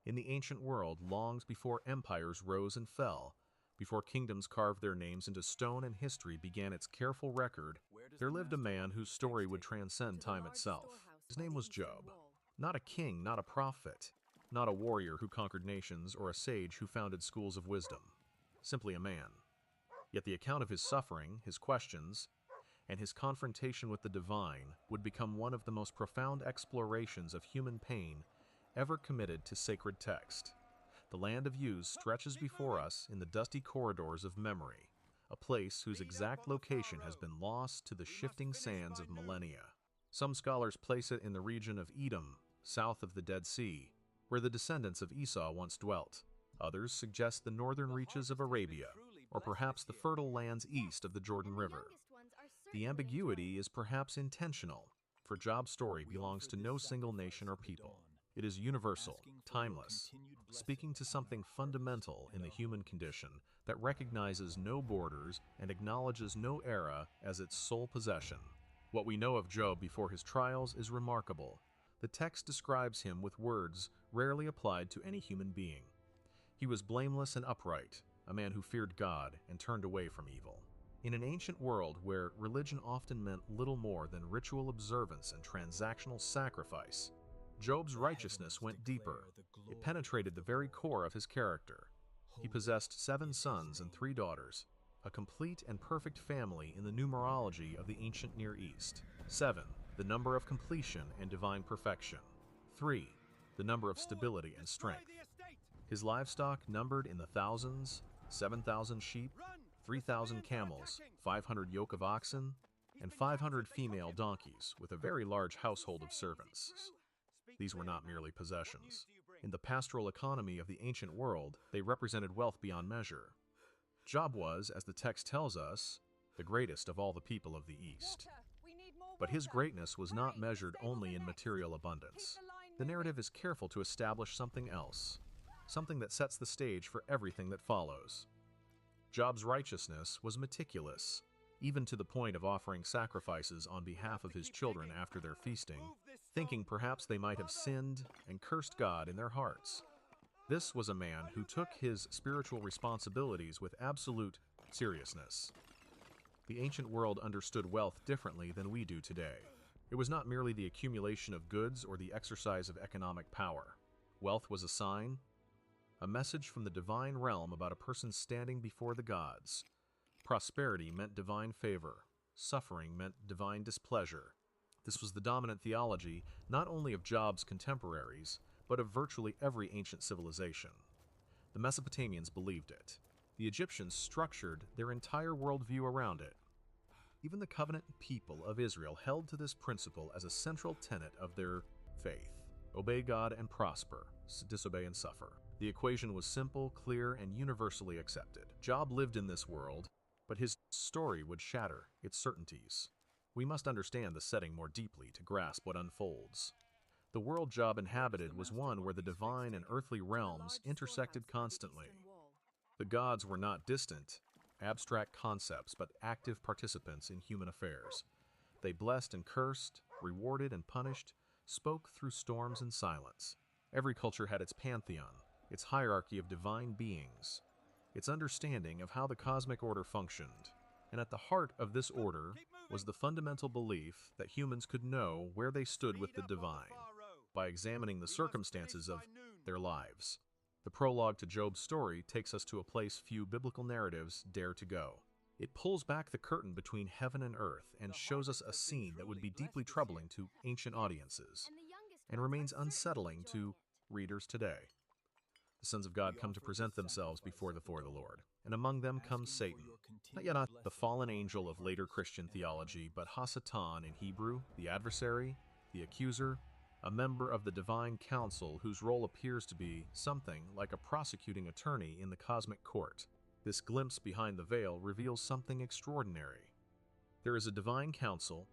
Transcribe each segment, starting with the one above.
in the ancient world, long before empires rose and fell, before kingdoms carved their names into stone and history began its careful record, there lived a man whose story would transcend time itself. His name was Job. Not a king, not a prophet, not a warrior who conquered nations or a sage who founded schools of wisdom. Simply a man. Yet the account of his suffering, his questions, and his confrontation with the divine would become one of the most profound explorations of human pain ever committed to sacred text. The land of Uz stretches before us in the dusty corridors of memory, a place whose exact location has been lost to the shifting sands of millennia. Some scholars place it in the region of Edom, south of the Dead Sea, where the descendants of Esau once dwelt. Others suggest the northern reaches of Arabia, or perhaps the fertile lands east of the Jordan River. The ambiguity is perhaps intentional, for Job's story belongs to no single nation or people. It is universal, timeless, speaking to something fundamental in the human condition that recognizes no borders and acknowledges no era as its sole possession. What we know of Job before his trials is remarkable. The text describes him with words rarely applied to any human being. He was blameless and upright, a man who feared God and turned away from evil. In an ancient world where religion often meant little more than ritual observance and transactional sacrifice, Job's righteousness went deeper. It penetrated the very core of his character. He possessed 7 sons and 3 daughters, a complete and perfect family in the numerology of the ancient Near East. 7, the number of completion and divine perfection. 3, the number of stability and strength. His livestock numbered in the thousands: 7,000 sheep, 3,000 camels, 500 yoke of oxen, and 500 female donkeys, with a very large household of servants. These were not merely possessions. In the pastoral economy of the ancient world, they represented wealth beyond measure. Job was, as the text tells us, the greatest of all the people of the East. But his greatness was not measured only in material abundance. The narrative is careful to establish something else, something that sets the stage for everything that follows. Job's righteousness was meticulous, even to the point of offering sacrifices on behalf of his children after their feasting, thinking perhaps they might have sinned and cursed God in their hearts. This was a man who took his spiritual responsibilities with absolute seriousness. The ancient world understood wealth differently than we do today. It was not merely the accumulation of goods or the exercise of economic power. Wealth was a sign, a message from the divine realm about a person standing before the gods. Prosperity meant divine favor. Suffering meant divine displeasure. This was the dominant theology not only of Job's contemporaries, but of virtually every ancient civilization. The Mesopotamians believed it. The Egyptians structured their entire worldview around it. Even the covenant people of Israel held to this principle as a central tenet of their faith. Obey God and prosper, disobey and suffer. The equation was simple, clear, and universally accepted. Job lived in this world, but his story would shatter its certainties. We must understand the setting more deeply to grasp what unfolds. The world Job inhabited was one where the divine and earthly realms intersected constantly. The gods were not distant, abstract concepts, but active participants in human affairs. They blessed and cursed, rewarded and punished, spoke through storms and silence. Every culture had its pantheon, its hierarchy of divine beings, its understanding of how the cosmic order functioned. And at the heart of this order was the fundamental belief that humans could know where they stood with the divine by examining the circumstances of their lives. The prologue to Job's story takes us to a place few biblical narratives dare to go. It pulls back the curtain between heaven and earth and shows us a scene that would be deeply troubling to ancient audiences and remains unsettling to readers today. The sons of God come to present themselves before the Lord, and among them comes Satan. Not yet the fallen angel of later Christian theology, but Hasatan in Hebrew, the adversary, the accuser, a member of the divine council whose role appears to be something like a prosecuting attorney in the cosmic court. This glimpse behind the veil reveals something extraordinary. There is a divine council,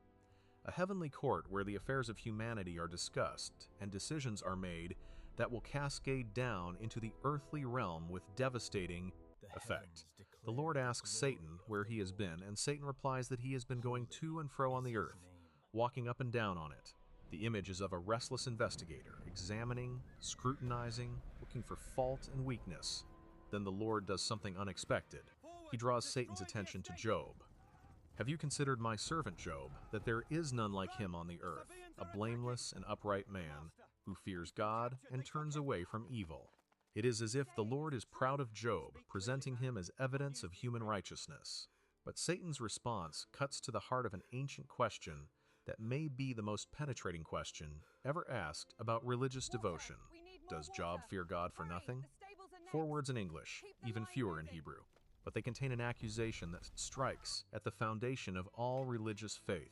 a heavenly court where the affairs of humanity are discussed and decisions are made that will cascade down into the earthly realm with devastating effect. The Lord asks Satan where he has been, and Satan replies that he has been going to and fro on the earth, walking up and down on it. The image is of a restless investigator, examining, scrutinizing, looking for fault and weakness. Then the Lord does something unexpected. He draws Satan's attention to Job. Have you considered my servant Job, that there is none like him on the earth, a blameless and upright man, who fears God and turns away from evil? It is as if the Lord is proud of Job, presenting him as evidence of human righteousness. But Satan's response cuts to the heart of an ancient question that may be the most penetrating question ever asked about religious devotion. Does Job fear God for nothing? 4 words in English, even fewer in Hebrew, but they contain an accusation that strikes at the foundation of all religious faith.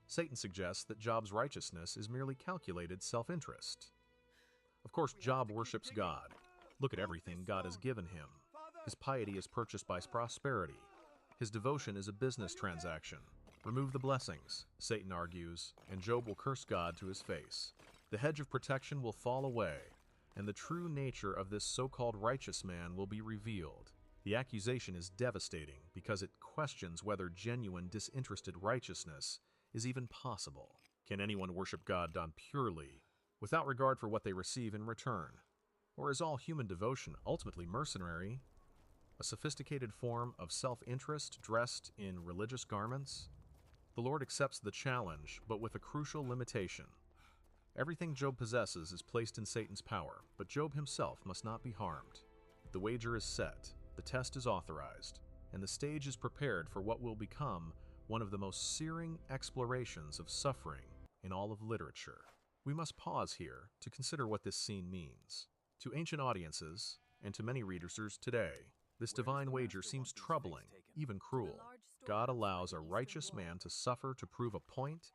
Satan suggests that Job's righteousness is merely calculated self-interest. Of course, Job worships God. Look at everything God has given him. His piety is purchased by prosperity. His devotion is a business transaction. Remove the blessings, Satan argues, and Job will curse God to his face. The hedge of protection will fall away, and the true nature of this so-called righteous man will be revealed. The accusation is devastating because it questions whether genuine, disinterested righteousness is even possible. Can anyone worship God done purely, without regard for what they receive in return? Or is all human devotion ultimately mercenary, a sophisticated form of self-interest dressed in religious garments? The Lord accepts the challenge, but with a crucial limitation. Everything Job possesses is placed in Satan's power, but Job himself must not be harmed. The wager is set, the test is authorized, and the stage is prepared for what will become one of the most searing explorations of suffering in all of literature. We must pause here to consider what this scene means. To ancient audiences, and to many readers today, this divine wager seems troubling, even cruel. God allows a righteous man to suffer to prove a point.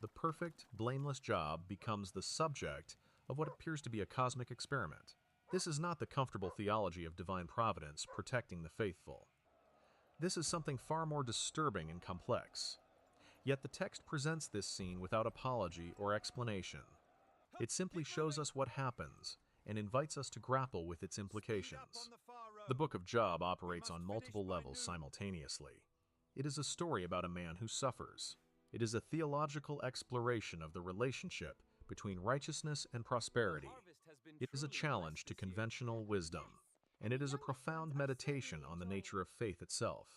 The perfect, blameless Job becomes the subject of what appears to be a cosmic experiment. This is not the comfortable theology of divine providence protecting the faithful. This is something far more disturbing and complex. Yet the text presents this scene without apology or explanation. It simply shows us what happens and invites us to grapple with its implications. The book of Job operates on multiple levels simultaneously. It is a story about a man who suffers. It is a theological exploration of the relationship between righteousness and prosperity. It is a challenge to conventional wisdom, and it is a profound meditation on the nature of faith itself.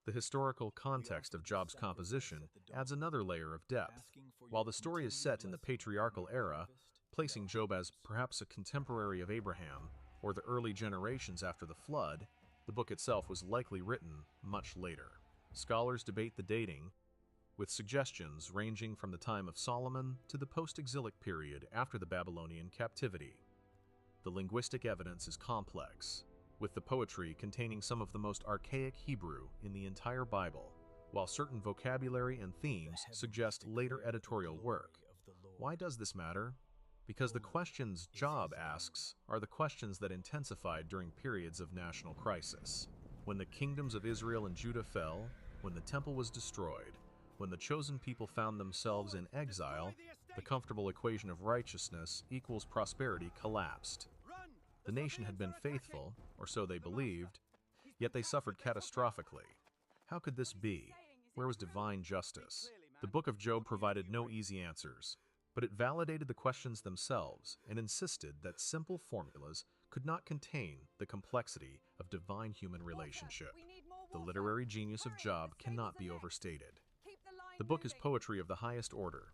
The historical context of Job's composition adds another layer of depth. While the story is set in the patriarchal era, placing Job as perhaps a contemporary of Abraham or the early generations after the flood, the book itself was likely written much later. Scholars debate the dating, with suggestions ranging from the time of Solomon to the post-exilic period after the Babylonian captivity. The linguistic evidence is complex, with the poetry containing some of the most archaic Hebrew in the entire Bible, while certain vocabulary and themes suggest later editorial work. Why does this matter? Because the questions Job asks are the questions that intensified during periods of national crisis. When the kingdoms of Israel and Judah fell, when the temple was destroyed, when the chosen people found themselves in exile, the comfortable equation of righteousness equals prosperity collapsed. The nation had been faithful, or so they believed, yet they suffered catastrophically. How could this be? Where was divine justice? The book of Job provided no easy answers, but it validated the questions themselves and insisted that simple formulas could not contain the complexity of divine human relationship. The literary genius of Job cannot be overstated. The book is poetry of the highest order,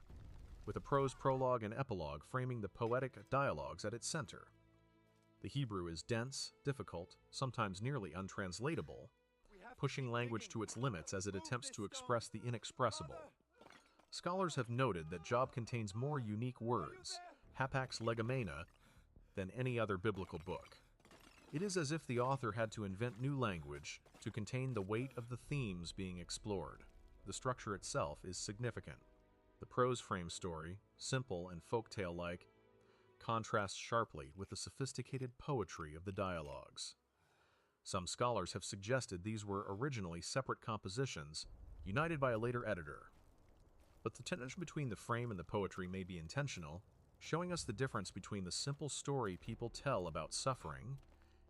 with a prose prologue and epilogue framing the poetic dialogues at its center. The Hebrew is dense, difficult, sometimes nearly untranslatable, pushing language to its limits as it attempts to express the inexpressible. Scholars have noted that Job contains more unique words, hapax legomena, than any other biblical book. It is as if the author had to invent new language to contain the weight of the themes being explored. The structure itself is significant. The prose frame story, simple and folktale-like, contrasts sharply with the sophisticated poetry of the dialogues. Some scholars have suggested these were originally separate compositions, united by a later editor. But the tension between the frame and the poetry may be intentional, showing us the difference between the simple story people tell about suffering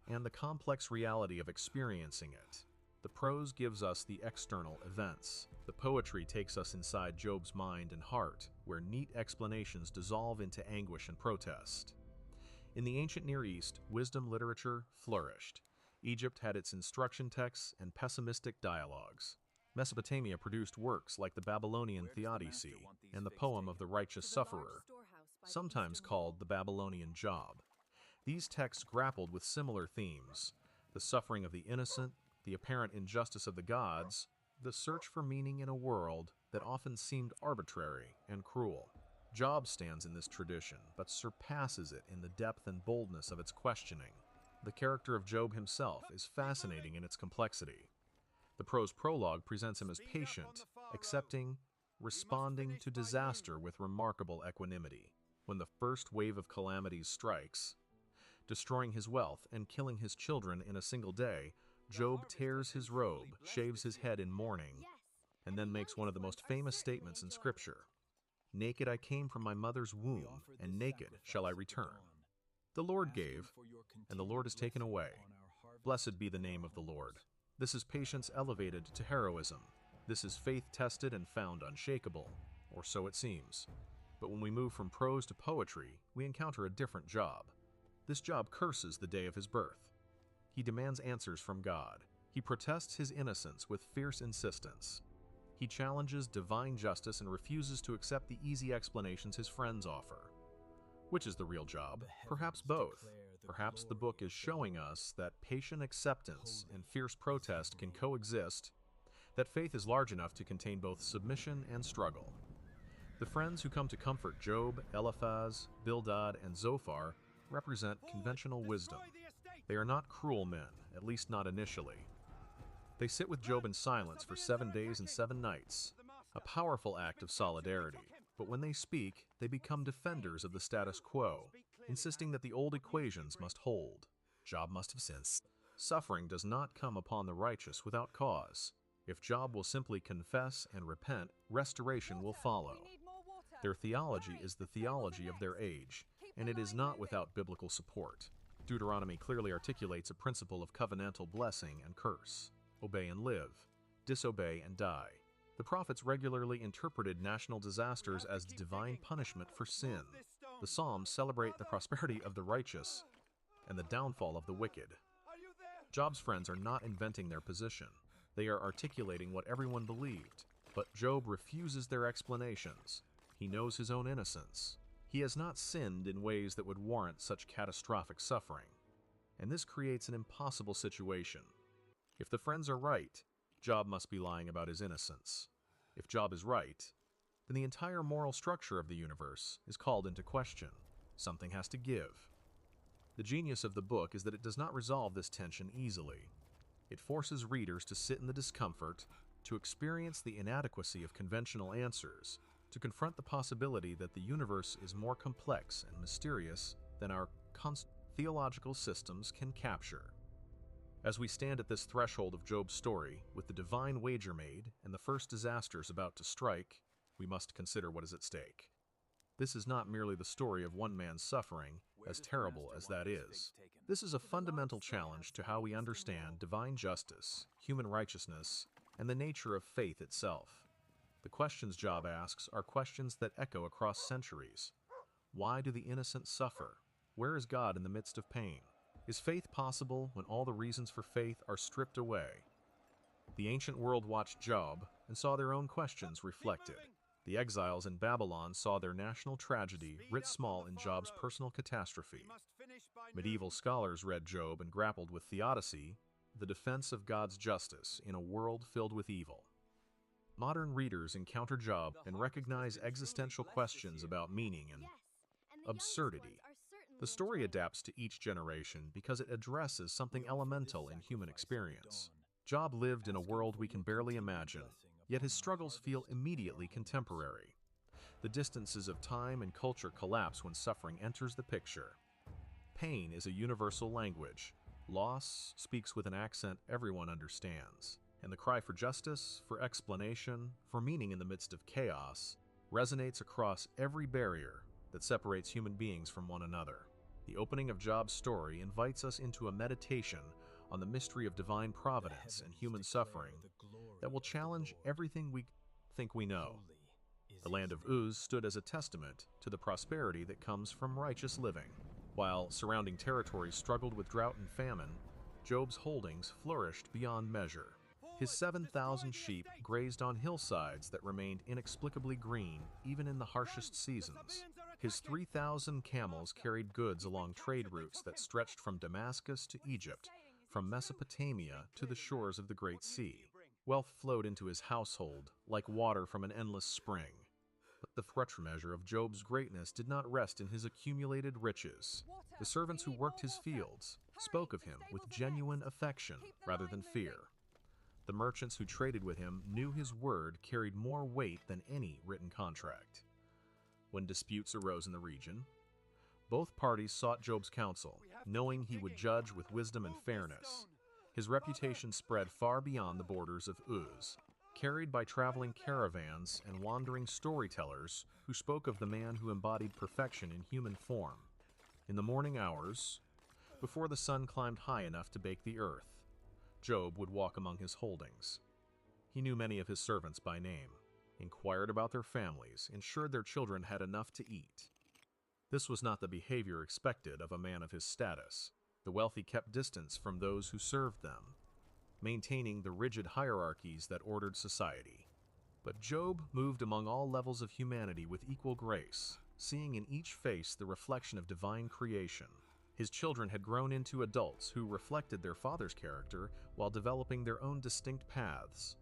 and the complex reality of experiencing it. The prose gives us the external events. The poetry takes us inside Job's mind and heart, where neat explanations dissolve into anguish and protest. In the ancient Near East, wisdom literature flourished. Egypt had its instruction texts and pessimistic dialogues. Mesopotamia produced works like the Babylonian Theodicy and the poem of the righteous sufferer, sometimes called the Babylonian Job. These texts grappled with similar themes: the suffering of the innocent, the apparent injustice of the gods, the search for meaning in a world that often seemed arbitrary and cruel. Job stands in this tradition, but surpasses it in the depth and boldness of its questioning. The character of Job himself is fascinating in its complexity. The prose prologue presents him as patient, accepting, responding to disaster with remarkable equanimity. When the first wave of calamities strikes, destroying his wealth and killing his children in a single day, Job tears his robe, shaves his head in mourning, and then makes one of the most famous statements in Scripture: "Naked I came from my mother's womb, and naked shall I return. The Lord gave, and the Lord has taken away. Blessed be the name of the Lord." This is patience elevated to heroism. This is faith tested and found unshakable, or so it seems. But when we move from prose to poetry, we encounter a different Job. This Job curses the day of his birth. He demands answers from God. He protests his innocence with fierce insistence. He challenges divine justice and refuses to accept the easy explanations his friends offer. Which is the real Job? Perhaps both. Perhaps the book is showing us that patient acceptance and fierce protest can coexist, that faith is large enough to contain both submission and struggle. The friends who come to comfort Job, Eliphaz, Bildad, and Zophar represent conventional wisdom. They are not cruel men, at least not initially. They sit with Job in silence for 7 days and 7 nights, a powerful act of solidarity. But when they speak, they become defenders of the status quo, insisting that the old equations must hold. Job must have sinned. Suffering does not come upon the righteous without cause. If Job will simply confess and repent, restoration will follow. Their theology is the theology of their age, and it is not without biblical support. Deuteronomy clearly articulates a principle of covenantal blessing and curse: obey and live, disobey and die. The prophets regularly interpreted national disasters as divine punishment for sin. The Psalms celebrate the prosperity of the righteous and the downfall of the wicked. Job's friends are not inventing their position. They are articulating what everyone believed. But Job refuses their explanations. He knows his own innocence. He has not sinned in ways that would warrant such catastrophic suffering. And this creates an impossible situation. If the friends are right, Job must be lying about his innocence. If Job is right, then the entire moral structure of the universe is called into question. Something has to give. The genius of the book is that it does not resolve this tension easily. It forces readers to sit in the discomfort, to experience the inadequacy of conventional answers, to confront the possibility that the universe is more complex and mysterious than our theological systems can capture. As we stand at this threshold of Job's story, with the divine wager made and the first disasters about to strike, we must consider what is at stake. This is not merely the story of one man's suffering, as terrible as that is. This is a fundamental challenge to how we understand divine justice, human righteousness, and the nature of faith itself. The questions Job asks are questions that echo across centuries. Why do the innocent suffer? Where is God in the midst of pain? Is faith possible when all the reasons for faith are stripped away? The ancient world watched Job and saw their own questions reflected. The exiles in Babylon saw their national tragedy writ small in Job's personal catastrophe. Medieval scholars read Job and grappled with theodicy, the defense of God's justice in a world filled with evil. Modern readers encounter Job and recognize existential questions about meaning and absurdity. The story adapts to each generation because it addresses something elemental in human experience. Job lived in a world we can barely imagine, yet his struggles feel immediately contemporary. The distances of time and culture collapse when suffering enters the picture. Pain is a universal language. Loss speaks with an accent everyone understands. And the cry for justice, for explanation, for meaning in the midst of chaos, resonates across every barrier that separates human beings from one another. The opening of Job's story invites us into a meditation on the mystery of divine providence and human suffering that will challenge everything we think we know. The land of Uz stood as a testament to the prosperity that comes from righteous living. While surrounding territories struggled with drought and famine, Job's holdings flourished beyond measure. His 7,000 sheep grazed on hillsides that remained inexplicably green even in the harshest seasons. His 3,000 camels carried goods along trade routes that stretched from Damascus to Egypt, from Mesopotamia to the shores of the Great Sea. Wealth flowed into his household like water from an endless spring. But the true measure of Job's greatness did not rest in his accumulated riches. The servants who worked his fields spoke of him with genuine affection rather than fear. The merchants who traded with him knew his word carried more weight than any written contract. When disputes arose in the region, both parties sought Job's counsel, knowing he would judge with wisdom and fairness. His reputation spread far beyond the borders of Uz, carried by traveling caravans and wandering storytellers who spoke of the man who embodied perfection in human form. In the morning hours, before the sun climbed high enough to bake the earth, Job would walk among his holdings. He knew many of his servants by name, inquired about their families, ensured their children had enough to eat. This was not the behavior expected of a man of his status. The wealthy kept distance from those who served them, maintaining the rigid hierarchies that ordered society. But Job moved among all levels of humanity with equal grace, seeing in each face the reflection of divine creation. His children had grown into adults who reflected their father's character while developing their own distinct paths.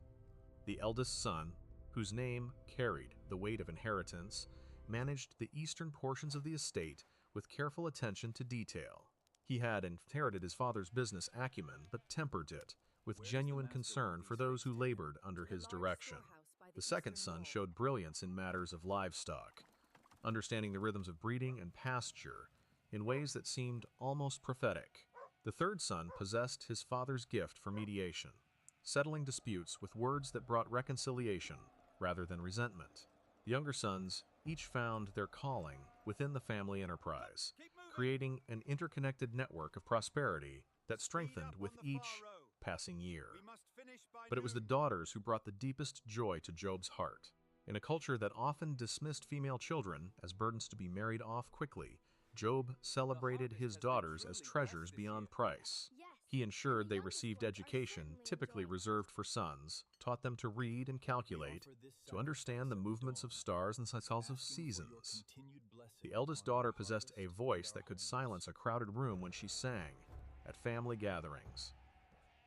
The eldest son, whose name carried the weight of inheritance, managed the eastern portions of the estate with careful attention to detail. He had inherited his father's business acumen, but tempered it with genuine concern for those who labored under his direction. The second son showed brilliance in matters of livestock, understanding the rhythms of breeding and pasture in ways that seemed almost prophetic. The third son possessed his father's gift for mediation, settling disputes with words that brought reconciliation rather than resentment. The younger sons each found their calling within the family enterprise, creating an interconnected network of prosperity that strengthened with each passing year. But it was the daughters who brought the deepest joy to Job's heart. In a culture that often dismissed female children as burdens to be married off quickly, Job celebrated his daughters as treasures beyond price. He ensured they received education typically reserved for sons, taught them to read and calculate, to understand the movements of stars and cycles of seasons. The eldest daughter possessed a voice that could silence a crowded room when she sang at family gatherings.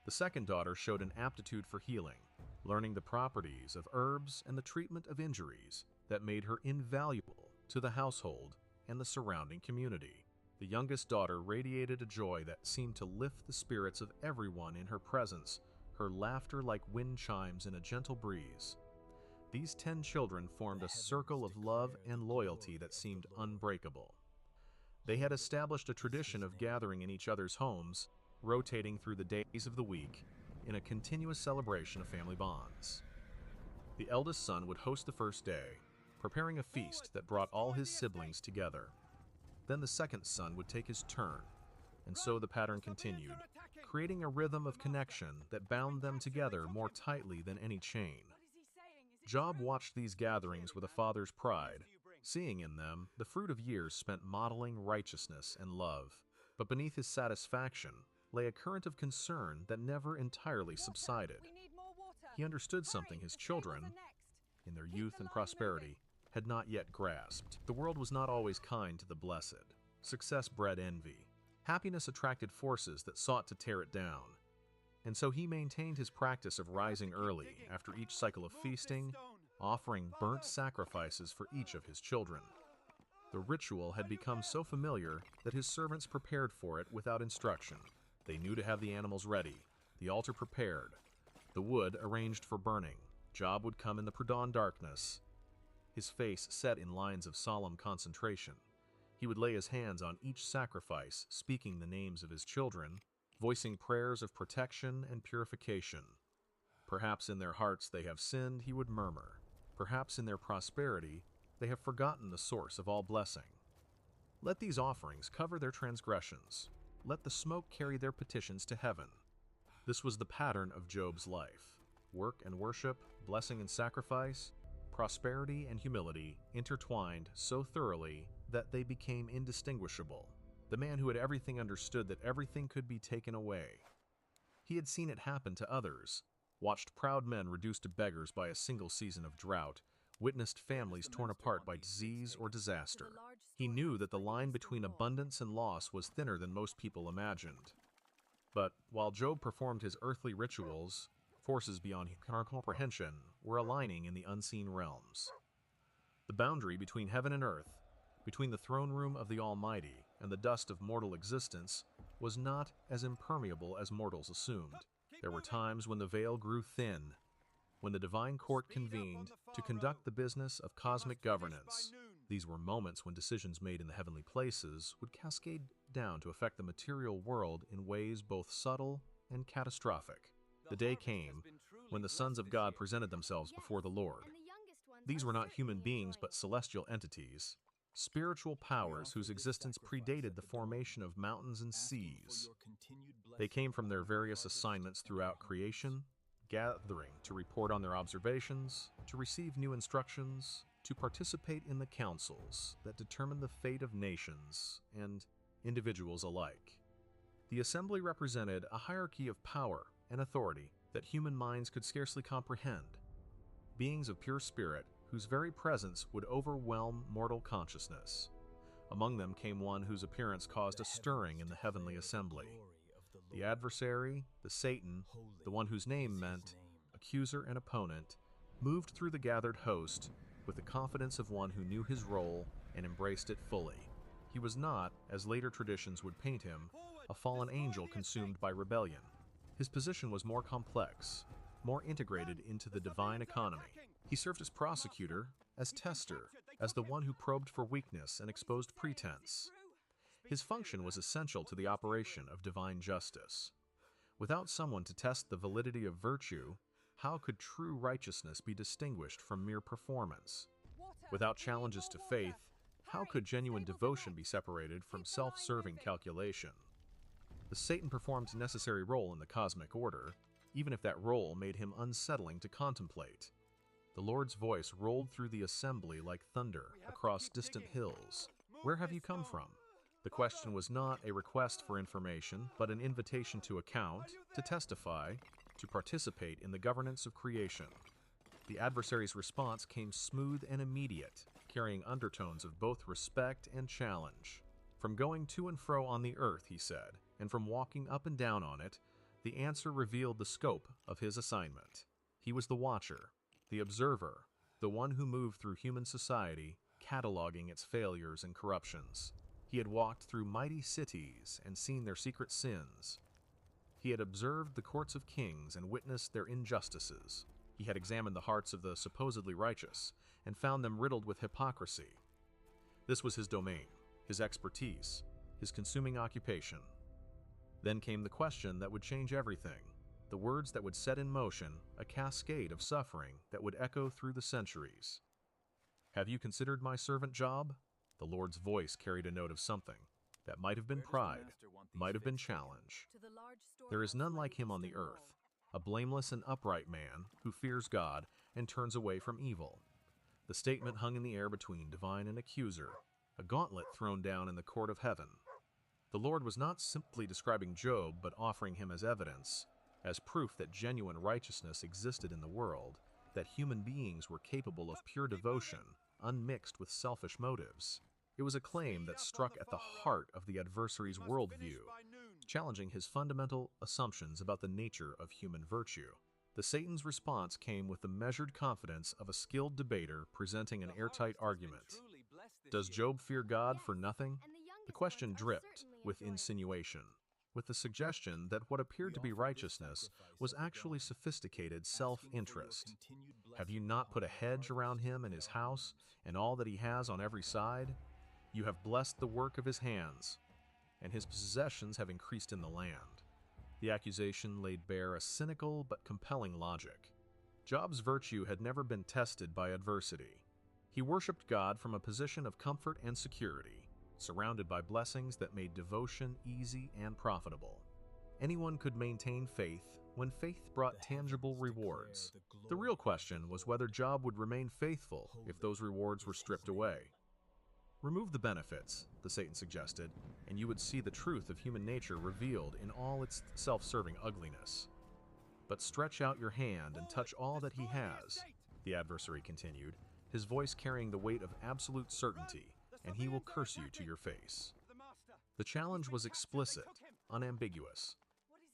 The second daughter showed an aptitude for healing, learning the properties of herbs and the treatment of injuries that made her invaluable to the household and the surrounding community. The youngest daughter radiated a joy that seemed to lift the spirits of everyone in her presence, her laughter like wind chimes in a gentle breeze. These 10 children formed a circle of love and loyalty that seemed unbreakable. They had established a tradition of gathering in each other's homes, rotating through the days of the week in a continuous celebration of family bonds. The eldest son would host the first day, preparing a feast that brought all his siblings together. Then the second son would take his turn, and so the pattern continued, creating a rhythm of connection that bound them together more tightly than any chain. Job watched these gatherings with a father's pride, seeing in them the fruit of years spent modeling righteousness and love. But beneath his satisfaction lay a current of concern that never entirely subsided. He understood something his children, in their youth and prosperity, had not yet grasped. The world was not always kind to the blessed. Success bred envy. Happiness attracted forces that sought to tear it down. And so he maintained his practice of rising early after each cycle of feasting, offering burnt sacrifices for each of his children. The ritual had become so familiar that his servants prepared for it without instruction. They knew to have the animals ready, the altar prepared, the wood arranged for burning. Job would come in the pre-dawn darkness, his face set in lines of solemn concentration. He would lay his hands on each sacrifice, speaking the names of his children, voicing prayers of protection and purification. Perhaps in their hearts they have sinned, he would murmur. Perhaps in their prosperity they have forgotten the source of all blessing. Let these offerings cover their transgressions. Let the smoke carry their petitions to heaven. This was the pattern of Job's life. Work and worship, blessing and sacrifice, prosperity and humility intertwined so thoroughly that they became indistinguishable. The man who had everything understood that everything could be taken away. He had seen it happen to others, watched proud men reduced to beggars by a single season of drought, witnessed families torn apart by disease or disaster. He knew that the line between abundance and loss was thinner than most people imagined. But while Job performed his earthly rituals, forces beyond our comprehension were aligning in the unseen realms. The boundary between heaven and earth, between the throne room of the Almighty and the dust of mortal existence, was not as impermeable as mortals assumed. There were times when the veil grew thin, when the divine court convened to conduct the business of cosmic governance. These were moments when decisions made in the heavenly places would cascade down to affect the material world in ways both subtle and catastrophic. The day came when the sons of God presented themselves before the Lord. These were not human beings but celestial entities, spiritual powers whose existence predated the formation of mountains and seas. They came from their various assignments throughout creation, gathering to report on their observations, to receive new instructions, to participate in the councils that determine the fate of nations and individuals alike. The assembly represented a hierarchy of power and authority that human minds could scarcely comprehend. Beings of pure spirit whose very presence would overwhelm mortal consciousness. Among them came one whose appearance caused a stirring in the heavenly assembly. The adversary, the Satan, the one whose name meant accuser and opponent, moved through the gathered host with the confidence of one who knew his role and embraced it fully. He was not, as later traditions would paint him, a fallen angel consumed by rebellion. His position was more complex, more integrated into the divine economy. He served as prosecutor, as tester, as the one who probed for weakness and exposed pretense. His function was essential to the operation of divine justice. Without someone to test the validity of virtue, how could true righteousness be distinguished from mere performance? Without challenges to faith, how could genuine devotion be separated from self-serving calculation? The Satan performed a necessary role in the cosmic order, even if that role made him unsettling to contemplate. The Lord's voice rolled through the assembly like thunder across distant hills. Where have you come from? The question was not a request for information, but an invitation to account, to testify, to participate in the governance of creation. The adversary's response came smooth and immediate, carrying undertones of both respect and challenge. From going to and fro on the earth, he said, and from walking up and down on it, the answer revealed the scope of his assignment. He was the watcher, the observer, the one who moved through human society, cataloging its failures and corruptions. He had walked through mighty cities and seen their secret sins. He had observed the courts of kings and witnessed their injustices. He had examined the hearts of the supposedly righteous and found them riddled with hypocrisy. This was his domain, his expertise, his consuming occupation. Then came the question that would change everything, the words that would set in motion a cascade of suffering that would echo through the centuries. Have you considered my servant Job? The Lord's voice carried a note of something that might have been pride, might have been challenge. There is none like him on the earth, a blameless and upright man who fears God and turns away from evil. The statement hung in the air between divine and accuser, a gauntlet thrown down in the court of heaven. The Lord was not simply describing Job, but offering him as evidence, as proof that genuine righteousness existed in the world, that human beings were capable of pure devotion, unmixed with selfish motives. It was a claim that struck at the heart of the adversary's worldview, challenging his fundamental assumptions about the nature of human virtue. The Satan's response came with the measured confidence of a skilled debater presenting an airtight argument. Does Job fear God for nothing? The question dripped with insinuation, with the suggestion that what appeared to be righteousness was actually sophisticated self-interest. Have you not put a hedge around him and his house and all that he has on every side? You have blessed the work of his hands, and his possessions have increased in the land. The accusation laid bare a cynical but compelling logic. Job's virtue had never been tested by adversity. He worshipped God from a position of comfort and security, surrounded by blessings that made devotion easy and profitable. Anyone could maintain faith when faith brought tangible rewards. The real question was whether Job would remain faithful if those rewards were stripped away. Remove the benefits, the Satan suggested, and you would see the truth of human nature revealed in all its self-serving ugliness. But stretch out your hand and touch all that he has, the adversary continued, his voice carrying the weight of absolute certainty, and he will curse you to your face. The challenge was explicit, unambiguous.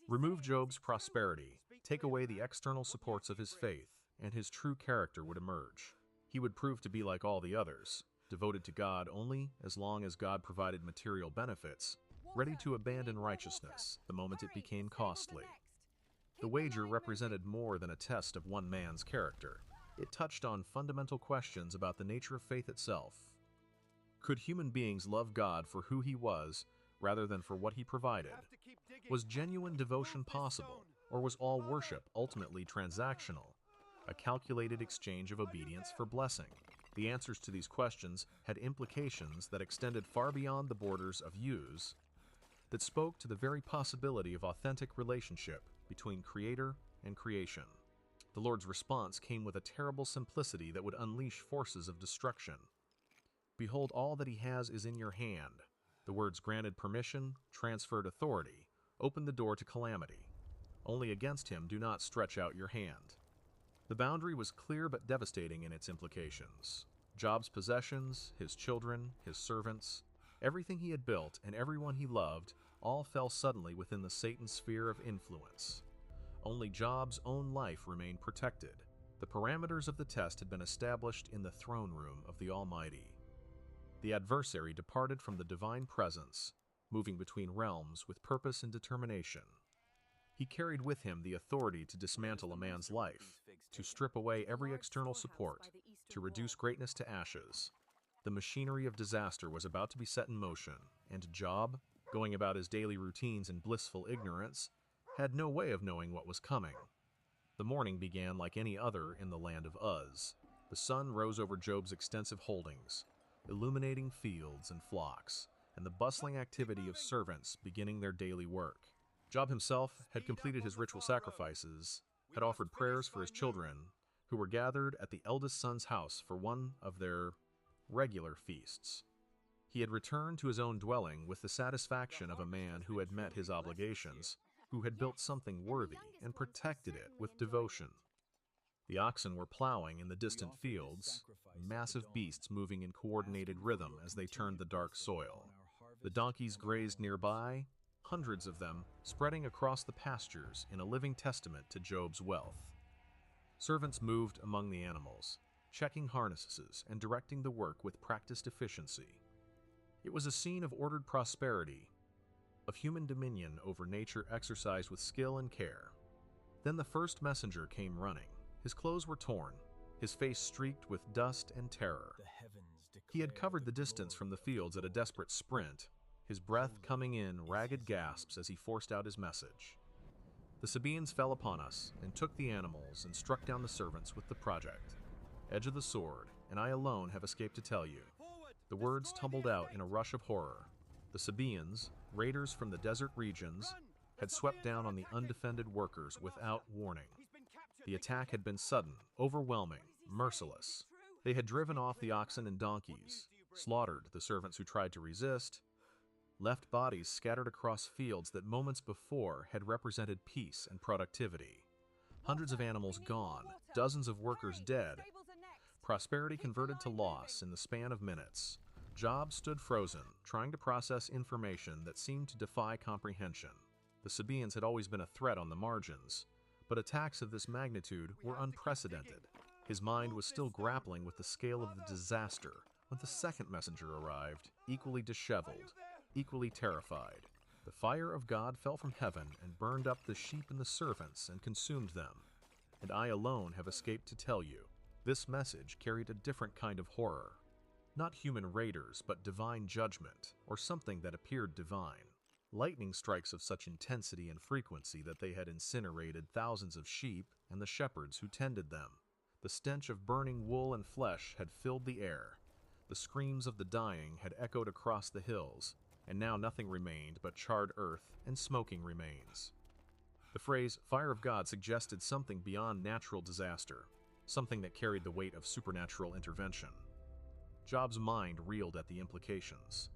Remove Job's prosperity, take away the external supports of his faith, and his true character would emerge. He would prove to be like all the others, devoted to God only as long as God provided material benefits, ready to abandon righteousness the moment it became costly. The wager represented more than a test of one man's character. It touched on fundamental questions about the nature of faith itself. Could human beings love God for who he was, rather than for what he provided? Was genuine devotion possible, or was all worship ultimately transactional, a calculated exchange of obedience for blessing? The answers to these questions had implications that extended far beyond the borders of use, that spoke to the very possibility of authentic relationship between Creator and creation. The Lord's response came with a terrible simplicity that would unleash forces of destruction. Behold, all that he has is in your hand. The words granted permission, transferred authority, opened the door to calamity. Only against him do not stretch out your hand. The boundary was clear but devastating in its implications. Job's possessions, his children, his servants, everything he had built and everyone he loved, all fell suddenly within the Satan's sphere of influence. Only Job's own life remained protected. The parameters of the test had been established in the throne room of the Almighty. The adversary departed from the divine presence, moving between realms with purpose and determination. He carried with him the authority to dismantle a man's life, to strip away every external support, to reduce greatness to ashes. The machinery of disaster was about to be set in motion, and Job, going about his daily routines in blissful ignorance, had no way of knowing what was coming. The morning began like any other in the land of Uz. The sun rose over Job's extensive holdings, illuminating fields and flocks, and the bustling activity of servants beginning their daily work. Job himself had completed his ritual sacrifices, had offered prayers for his children, who were gathered at the eldest son's house for one of their regular feasts. He had returned to his own dwelling with the satisfaction of a man who had met his obligations, who had built something worthy and protected it with devotion. The oxen were plowing in the distant fields, massive beasts moving in coordinated rhythm as they turned the dark soil. The donkeys grazed nearby, hundreds of them spreading across the pastures in a living testament to Job's wealth. Servants moved among the animals, checking harnesses and directing the work with practiced efficiency. It was a scene of ordered prosperity, of human dominion over nature exercised with skill and care. Then the first messenger came running. His clothes were torn, his face streaked with dust and terror. He had covered the distance from the fields at a desperate sprint, his breath coming in ragged gasps as he forced out his message. The Sabaeans fell upon us and took the animals and struck down the servants with the project. Edge of the sword, and I alone have escaped to tell you. The words tumbled out in a rush of horror. The Sabaeans, raiders from the desert regions, had swept down on the undefended workers without warning. The attack had been sudden, overwhelming, merciless. They had driven off the oxen and donkeys, slaughtered the servants who tried to resist, left bodies scattered across fields that moments before had represented peace and productivity. Hundreds of animals gone, dozens of workers dead. Prosperity converted to loss in the span of minutes. Job stood frozen, trying to process information that seemed to defy comprehension. The Sabaeans had always been a threat on the margins, but attacks of this magnitude were unprecedented. His mind was still grappling with the scale of the disaster when the second messenger arrived, equally disheveled, equally terrified. The fire of God fell from heaven and burned up the sheep and the servants and consumed them. And I alone have escaped to tell you. This message carried a different kind of horror. Not human raiders, but divine judgment, or something that appeared divine. Lightning strikes of such intensity and frequency that they had incinerated thousands of sheep and the shepherds who tended them. The stench of burning wool and flesh had filled the air. The screams of the dying had echoed across the hills, and now nothing remained but charred earth and smoking remains. The phrase fire of God suggested something beyond natural disaster, something that carried the weight of supernatural intervention. Job's mind reeled at the implications.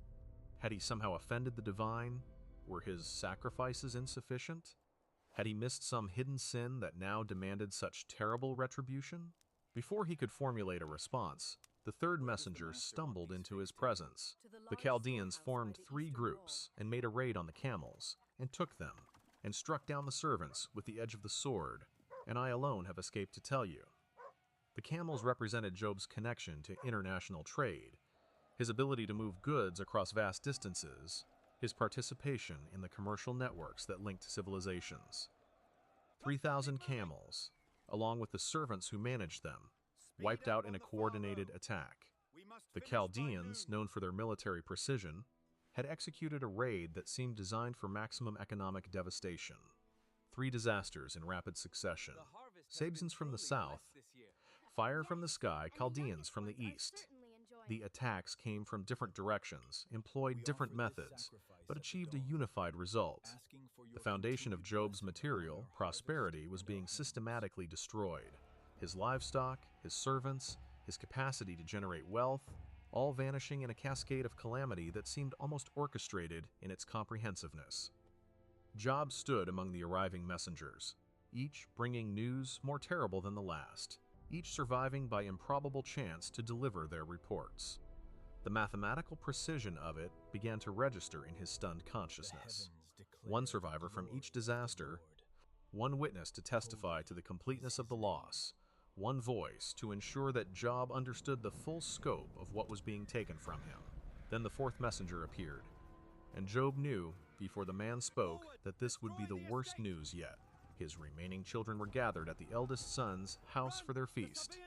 Had he somehow offended the divine? Were his sacrifices insufficient? Had he missed some hidden sin that now demanded such terrible retribution? Before he could formulate a response, the third messenger stumbled into his presence. The Chaldeans formed 3 groups and made a raid on the camels, and took them, and struck down the servants with the edge of the sword, and I alone have escaped to tell you. The camels represented Job's connection to international trade, his ability to move goods across vast distances, his participation in the commercial networks that linked civilizations. 3,000 camels, along with the servants who managed them, wiped out in a coordinated attack. The Chaldeans, known for their military precision, had executed a raid that seemed designed for maximum economic devastation. 3 disasters in rapid succession. Sabines from the south, fire from the sky, Chaldeans from the east. The attacks came from different directions, employed different methods, but achieved a unified result. The foundation of Job's material, prosperity, was being systematically destroyed. His livestock, his servants, his capacity to generate wealth, all vanishing in a cascade of calamity that seemed almost orchestrated in its comprehensiveness. Job stood among the arriving messengers, each bringing news more terrible than the last, each surviving by improbable chance to deliver their reports. The mathematical precision of it began to register in his stunned consciousness. One survivor from each disaster, one witness to testify to the completeness of the loss, one voice to ensure that Job understood the full scope of what was being taken from him. Then the 4th messenger appeared, and Job knew, before the man spoke, that this would be the worst news yet. His remaining children were gathered at the eldest son's house for their feast.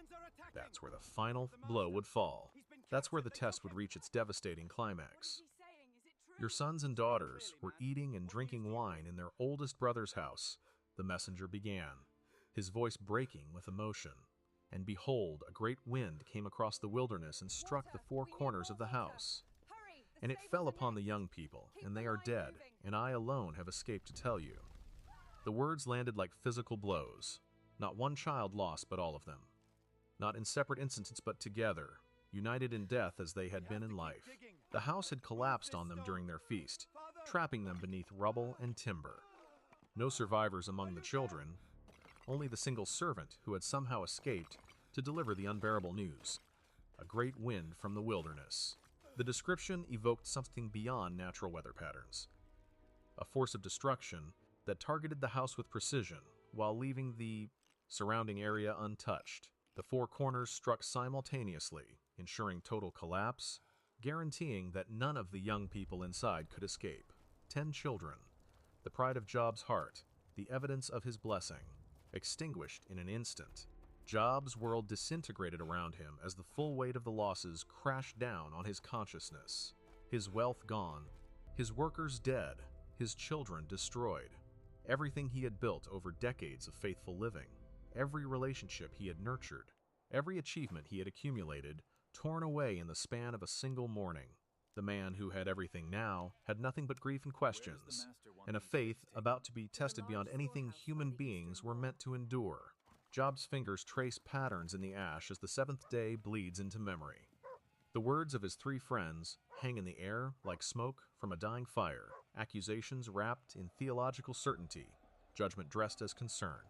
That's where the final blow would fall. That's where the test would reach its devastating climax. Your sons and daughters were eating and drinking wine in their oldest brother's house, the messenger began, his voice breaking with emotion. And behold, a great wind came across the wilderness and struck the 4 corners of the house. And it fell upon the young people, and they are dead, and I alone have escaped to tell you. The words landed like physical blows. Not one child lost, but all of them. Not in separate instances, but together, united in death as they had been in life. The house had collapsed on them during their feast, trapping them beneath rubble and timber. No survivors among the children, only the single servant who had somehow escaped to deliver the unbearable news. A great wind from the wilderness. The description evoked something beyond natural weather patterns. A force of destruction that targeted the house with precision, while leaving the surrounding area untouched. The 4 corners struck simultaneously, ensuring total collapse, guaranteeing that none of the young people inside could escape. 10 children, the pride of Job's heart, the evidence of his blessing, extinguished in an instant. Job's world disintegrated around him as the full weight of the losses crashed down on his consciousness. His wealth gone, his workers dead, his children destroyed. Everything he had built over decades of faithful living, every relationship he had nurtured, every achievement he had accumulated, torn away in the span of a single morning. The man who had everything now had nothing but grief and questions, and a faith about to be tested beyond anything human beings were meant to endure. Job's fingers trace patterns in the ash as the 7th day bleeds into memory. The words of his 3 friends hang in the air like smoke from a dying fire, accusations wrapped in theological certainty, judgment dressed as concern.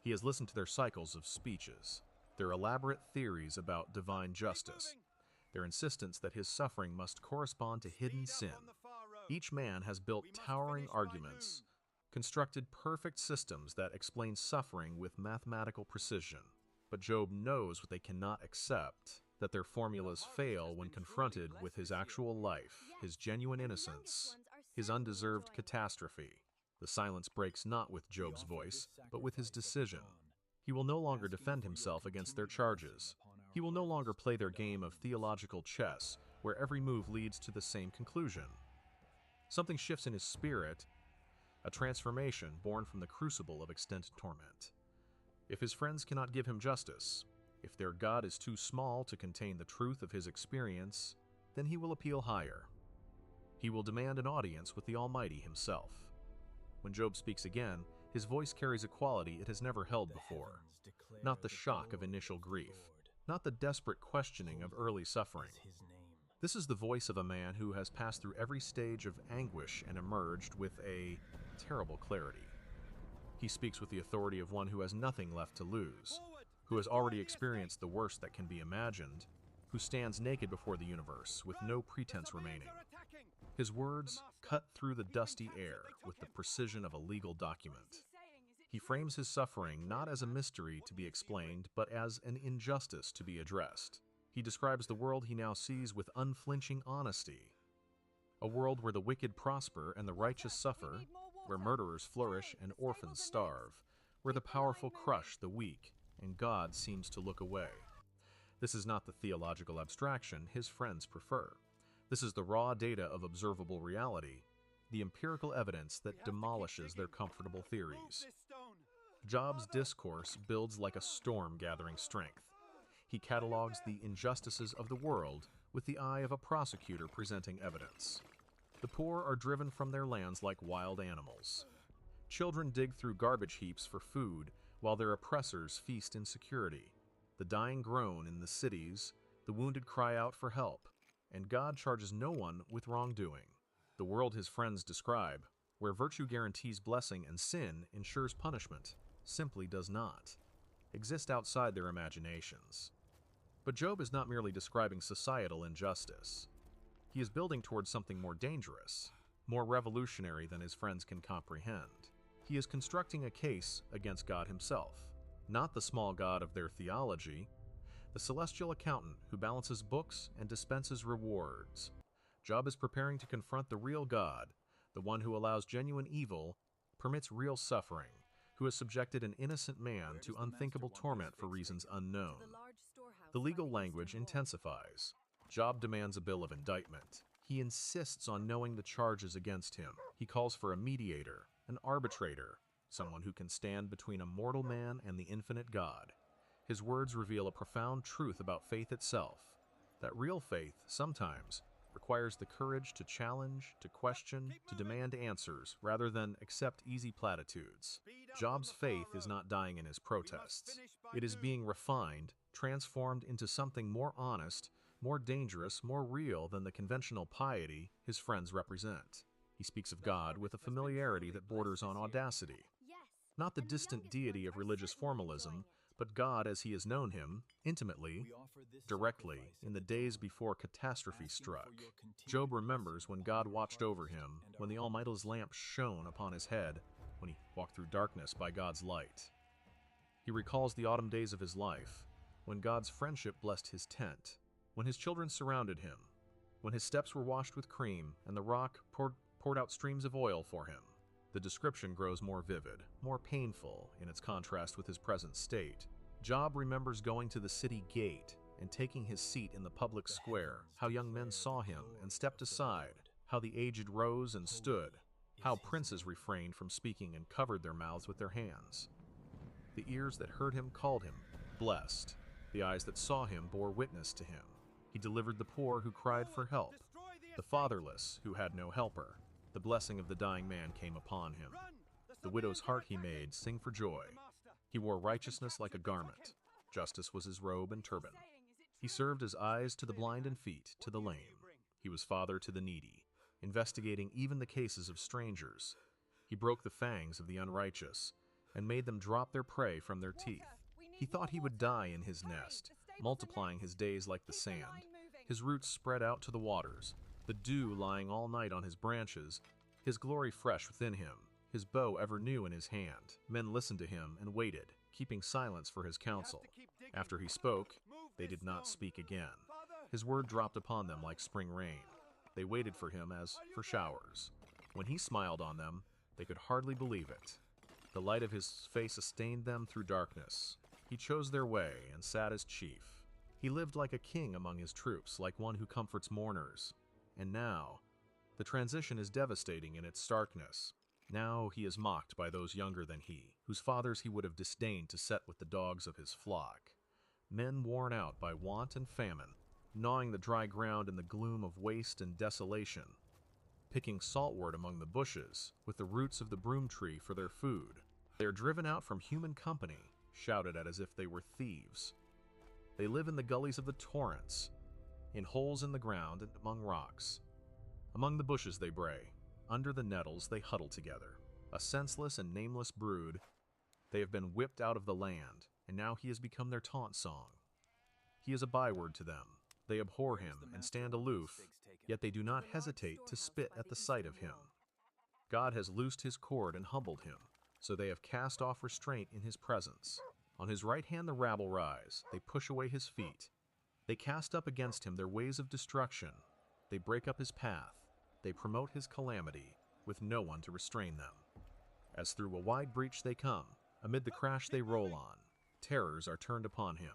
He has listened to their cycles of speeches, their elaborate theories about divine justice, their insistence that his suffering must correspond to hidden sin. Each man has built towering arguments, constructed perfect systems that explain suffering with mathematical precision. But Job knows what they cannot accept, that their formulas fail when confronted with his actual life, his genuine innocence, his undeserved catastrophe. The silence breaks not with Job's voice, but with his decision. He will no longer defend himself against their charges. He will no longer play their game of theological chess, where every move leads to the same conclusion. Something shifts in his spirit, a transformation born from the crucible of extended torment. If his friends cannot give him justice, if their God is too small to contain the truth of his experience, then he will appeal higher. He will demand an audience with the Almighty himself. When Job speaks again, his voice carries a quality it has never held before. Not the shock of initial grief, not the desperate questioning of early suffering. This is the voice of a man who has passed through every stage of anguish and emerged with a terrible clarity. He speaks with the authority of one who has nothing left to lose, who has already experienced the worst that can be imagined, who stands naked before the universe with no pretense remaining. His words cut through the dusty air with the precision of a legal document. He frames his suffering not as a mystery to be explained, but as an injustice to be addressed. He describes the world he now sees with unflinching honesty. A world where the wicked prosper and the righteous suffer, where murderers flourish and orphans starve, where the powerful crush the weak and God seems to look away. This is not the theological abstraction his friends prefer. This is the raw data of observable reality, the empirical evidence that demolishes their comfortable theories. Job's discourse builds like a storm gathering strength. He catalogs the injustices of the world with the eye of a prosecutor presenting evidence. The poor are driven from their lands like wild animals. Children dig through garbage heaps for food while their oppressors feast in security. The dying groan in the cities, the wounded cry out for help, and God charges no one with wrongdoing. The world his friends describe, where virtue guarantees blessing and sin ensures punishment, simply does not exist outside their imaginations. But Job is not merely describing societal injustice. He is building towards something more dangerous, more revolutionary than his friends can comprehend. He is constructing a case against God himself, not the small god of their theology, the celestial accountant who balances books and dispenses rewards. Job is preparing to confront the real God, the one who allows genuine evil, permits real suffering, who has subjected an innocent man to unthinkable torment for reasons unknown. The legal language intensifies. Job demands a bill of indictment. He insists on knowing the charges against him. He calls for a mediator, an arbitrator, someone who can stand between a mortal man and the infinite God. His words reveal a profound truth about faith itself, that real faith, sometimes, requires the courage to challenge, to question, to demand answers, rather than accept easy platitudes. Job's faith is not dying in his protests. It is being refined, transformed into something more honest, more dangerous, more real than the conventional piety his friends represent. He speaks of God with a familiarity that borders on audacity. Not the distant deity of religious formalism, but God as he has known him, intimately, directly, in the days before catastrophe struck. Job remembers when God watched over him, when the Almighty's lamp shone upon his head, when he walked through darkness by God's light. He recalls the autumn days of his life, when God's friendship blessed his tent, when his children surrounded him, when his steps were washed with cream, and the rock poured out streams of oil for him. The description grows more vivid, more painful in its contrast with his present state. Job remembers going to the city gate and taking his seat in the public square, how young men saw him and stepped aside, how the aged rose and stood, how princes refrained from speaking and covered their mouths with their hands. The ears that heard him called him blessed. The eyes that saw him bore witness to him. He delivered the poor who cried for help, the fatherless who had no helper. The blessing of the dying man came upon him. The widow's heart he made sing for joy. He wore righteousness like a garment. Justice was his robe and turban. He served as eyes to the blind and feet to the lame. He was father to the needy, investigating even the cases of strangers. He broke the fangs of the unrighteous and made them drop their prey from their teeth. He thought he would die in his nest, multiplying his days like the sand. His roots spread out to the waters, the dew lying all night on his branches, his glory fresh within him, his bow ever new in his hand. Men listened to him and waited, keeping silence for his counsel. After he spoke, they did not speak again. His word dropped upon them like spring rain. They waited for him as for showers. When he smiled on them, they could hardly believe it. The light of his face sustained them through darkness. He chose their way and sat as chief. He lived like a king among his troops, like one who comforts mourners. And now, the transition is devastating in its starkness. Now he is mocked by those younger than he, whose fathers he would have disdained to set with the dogs of his flock. Men worn out by want and famine, gnawing the dry ground in the gloom of waste and desolation. picking saltwort among the bushes, with the roots of the broom tree for their food. They are driven out from human company, shouted at as if they were thieves. They live in the gullies of the torrents, in holes in the ground and among rocks. Among the bushes they bray, under the nettles they huddle together. A senseless and nameless brood, they have been whipped out of the land, and now he has become their taunt song. He is a byword to them. They abhor him and stand aloof, yet they do not hesitate to spit at the sight of him. God has loosed his cord and humbled him, so they have cast off restraint in his presence. On his right hand the rabble rise, they push away his feet. They cast up against him their ways of destruction. They break up his path. They promote his calamity, with no one to restrain them. As through a wide breach they come, amid the crash they roll on. Terrors are turned upon him.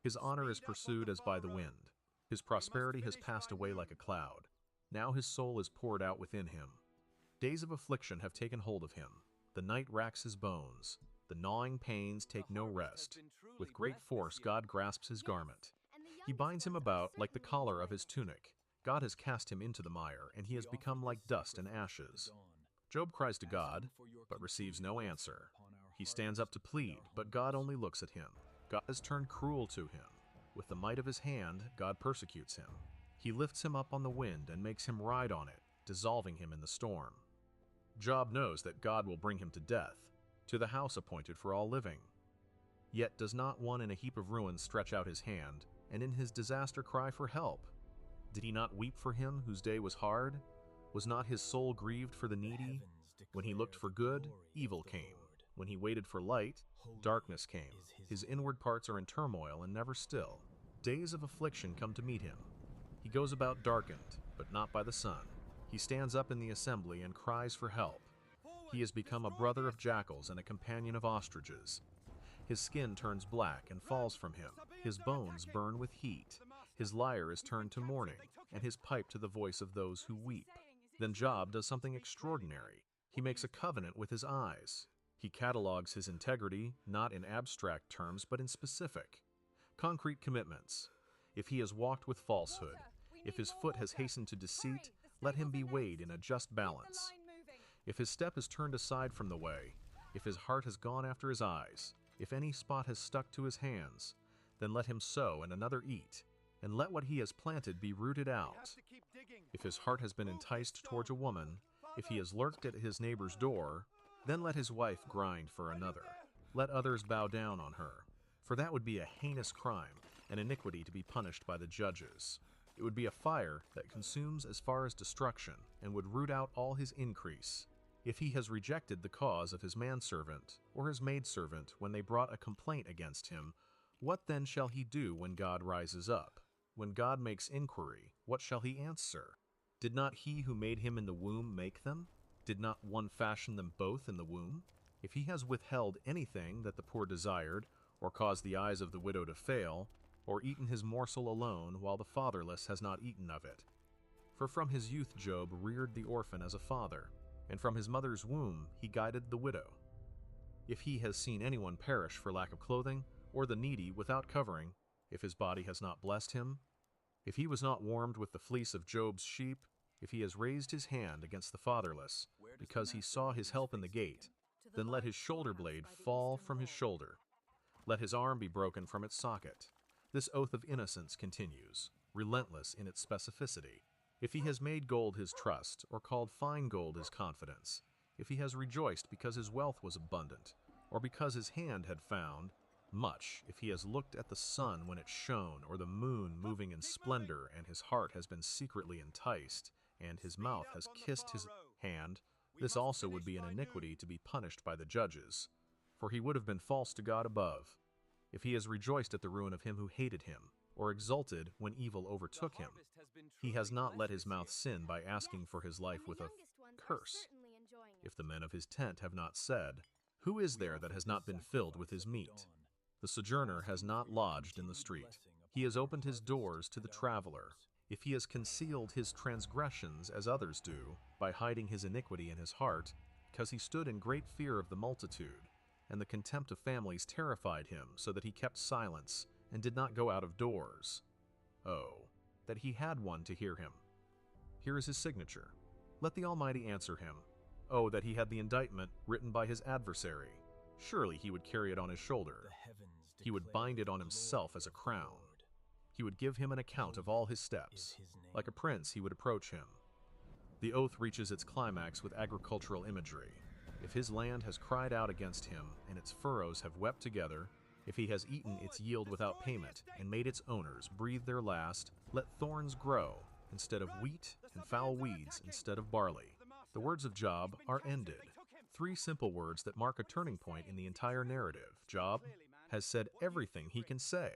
His honor is pursued as by the wind. His prosperity has passed away like a cloud. Now his soul is poured out within him. Days of affliction have taken hold of him. The night racks his bones. The gnawing pains take no rest. With great force God grasps his garment. He binds him about like the collar of his tunic. God has cast him into the mire, and he has become like dust and ashes. Job cries to God, but receives no answer. He stands up to plead, but God only looks at him. God has turned cruel to him. With the might of his hand, God persecutes him. He lifts him up on the wind and makes him ride on it, dissolving him in the storm. Job knows that God will bring him to death, to the house appointed for all living. Yet does not one in a heap of ruins stretch out his hand, and in his disaster cry for help? Did he not weep for him whose day was hard? Was not his soul grieved for the needy? When he looked for good, evil came. When he waited for light, darkness came. His inward parts are in turmoil and never still. Days of affliction come to meet him. He goes about darkened, but not by the sun. He stands up in the assembly and cries for help. He has become a brother of jackals and a companion of ostriches. His skin turns black and falls from him. His bones burn with heat. His lyre is turned to mourning, and his pipe to the voice of those who weep. Then Job does something extraordinary. He makes a covenant with his eyes. He catalogues his integrity, not in abstract terms, but in specific, concrete commitments. If he has walked with falsehood, if his foot has hastened to deceit, let him be weighed in a just balance. If his step has turned aside from the way, if his heart has gone after his eyes, if any spot has stuck to his hands, then let him sow and another eat, and let what he has planted be rooted out. If his heart has been enticed towards a woman, if he has lurked at his neighbor's door, then let his wife grind for another. Let others bow down on her, for that would be a heinous crime, an iniquity to be punished by the judges. It would be a fire that consumes as far as destruction, and would root out all his increase. If he has rejected the cause of his manservant or his maidservant when they brought a complaint against him, what then shall he do when God rises up? When God makes inquiry, what shall he answer? Did not he who made him in the womb make them? Did not one fashion them both in the womb? If he has withheld anything that the poor desired, or caused the eyes of the widow to fail, or eaten his morsel alone while the fatherless has not eaten of it. For from his youth Job reared the orphan as a father, and from his mother's womb he guided the widow. If he has seen anyone perish for lack of clothing, or the needy without covering, if his body has not blessed him, if he was not warmed with the fleece of Job's sheep, if he has raised his hand against the fatherless, because he saw his help in the gate, then let his shoulder blade fall from his shoulder. Let his arm be broken from its socket. This oath of innocence continues, relentless in its specificity. If he has made gold his trust, or called fine gold his confidence, if he has rejoiced because his wealth was abundant, or because his hand had found much, if he has looked at the sun when it shone, or the moon moving in splendor, and his heart has been secretly enticed, and his mouth has kissed his hand, this also would be an iniquity to be punished by the judges, for he would have been false to God above. If he has rejoiced at the ruin of him who hated him, or exulted when evil overtook him, he has not let his mouth sin by asking for his life with a curse. If the men of his tent have not said, "Who is there that has not been filled with his meat?" The sojourner has not lodged in the street. He has opened his doors to the traveler. If he has concealed his transgressions as others do, by hiding his iniquity in his heart, because he stood in great fear of the multitude, and the contempt of families terrified him, so that he kept silence, and did not go out of doors. Oh, that he had one to hear him. Here is his signature. Let the Almighty answer him. Oh, that he had the indictment written by his adversary. Surely he would carry it on his shoulder. He would bind it on himself as a crown. He would give him an account of all his steps. Like a prince, he would approach him. The oath reaches its climax with agricultural imagery. If his land has cried out against him, and its furrows have wept together, if he has eaten its yield without payment, and made its owners breathe their last, let thorns grow instead of wheat, and foul weeds instead of barley. The words of Job are ended. 3 simple words that mark a turning point in the entire narrative. Job has said everything he can say.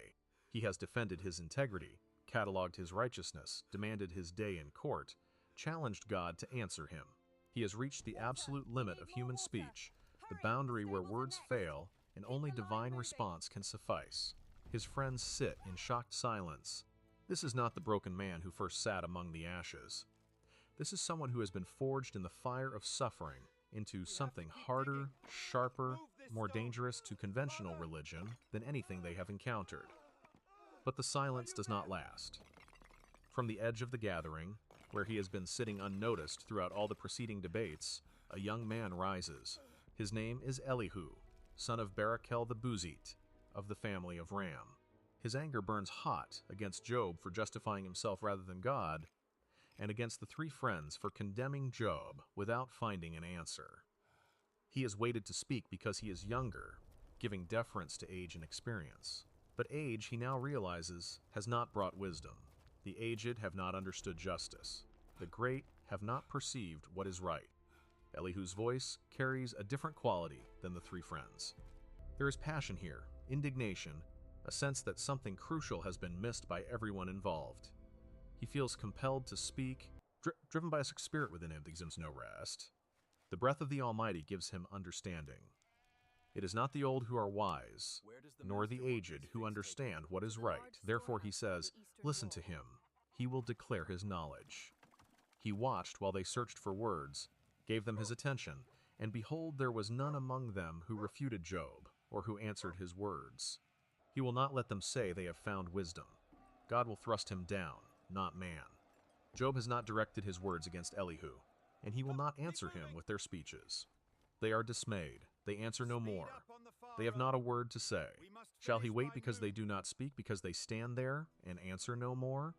He has defended his integrity, cataloged his righteousness, demanded his day in court, challenged God to answer him. He has reached the absolute limit of human speech, the boundary where words fail and only divine response can suffice. His friends sit in shocked silence. This is not the broken man who first sat among the ashes. This is someone who has been forged in the fire of suffering into something harder, sharper, more dangerous to conventional religion than anything they have encountered. But the silence does not last. From the edge of the gathering, where he has been sitting unnoticed throughout all the preceding debates, a young man rises. His name is Elihu, son of Barakel the Buzite, of the family of Ram. His anger burns hot against Job for justifying himself rather than God, and against the 3 friends for condemning Job without finding an answer. He has waited to speak because he is younger, giving deference to age and experience. But age, he now realizes, has not brought wisdom. The aged have not understood justice. The great have not perceived what is right. Elihu's voice carries a different quality than the 3 friends. There is passion here, indignation, a sense that something crucial has been missed by everyone involved. He feels compelled to speak, driven by a spirit within him that gives him no rest. The breath of the Almighty gives him understanding. It is not the old who are wise, nor the aged who understand what is right. Therefore he says, listen to him. He will declare his knowledge. He watched while they searched for words, gave them his attention, and behold, there was none among them who refuted Job, or who answered his words. He will not let them say they have found wisdom. God will thrust him down, not man. Job has not directed his words against Elihu, and he will not answer him with their speeches. They are dismayed. They answer no more. They have not a word to say. Shall he wait because they do not speak, because they stand there and answer no more?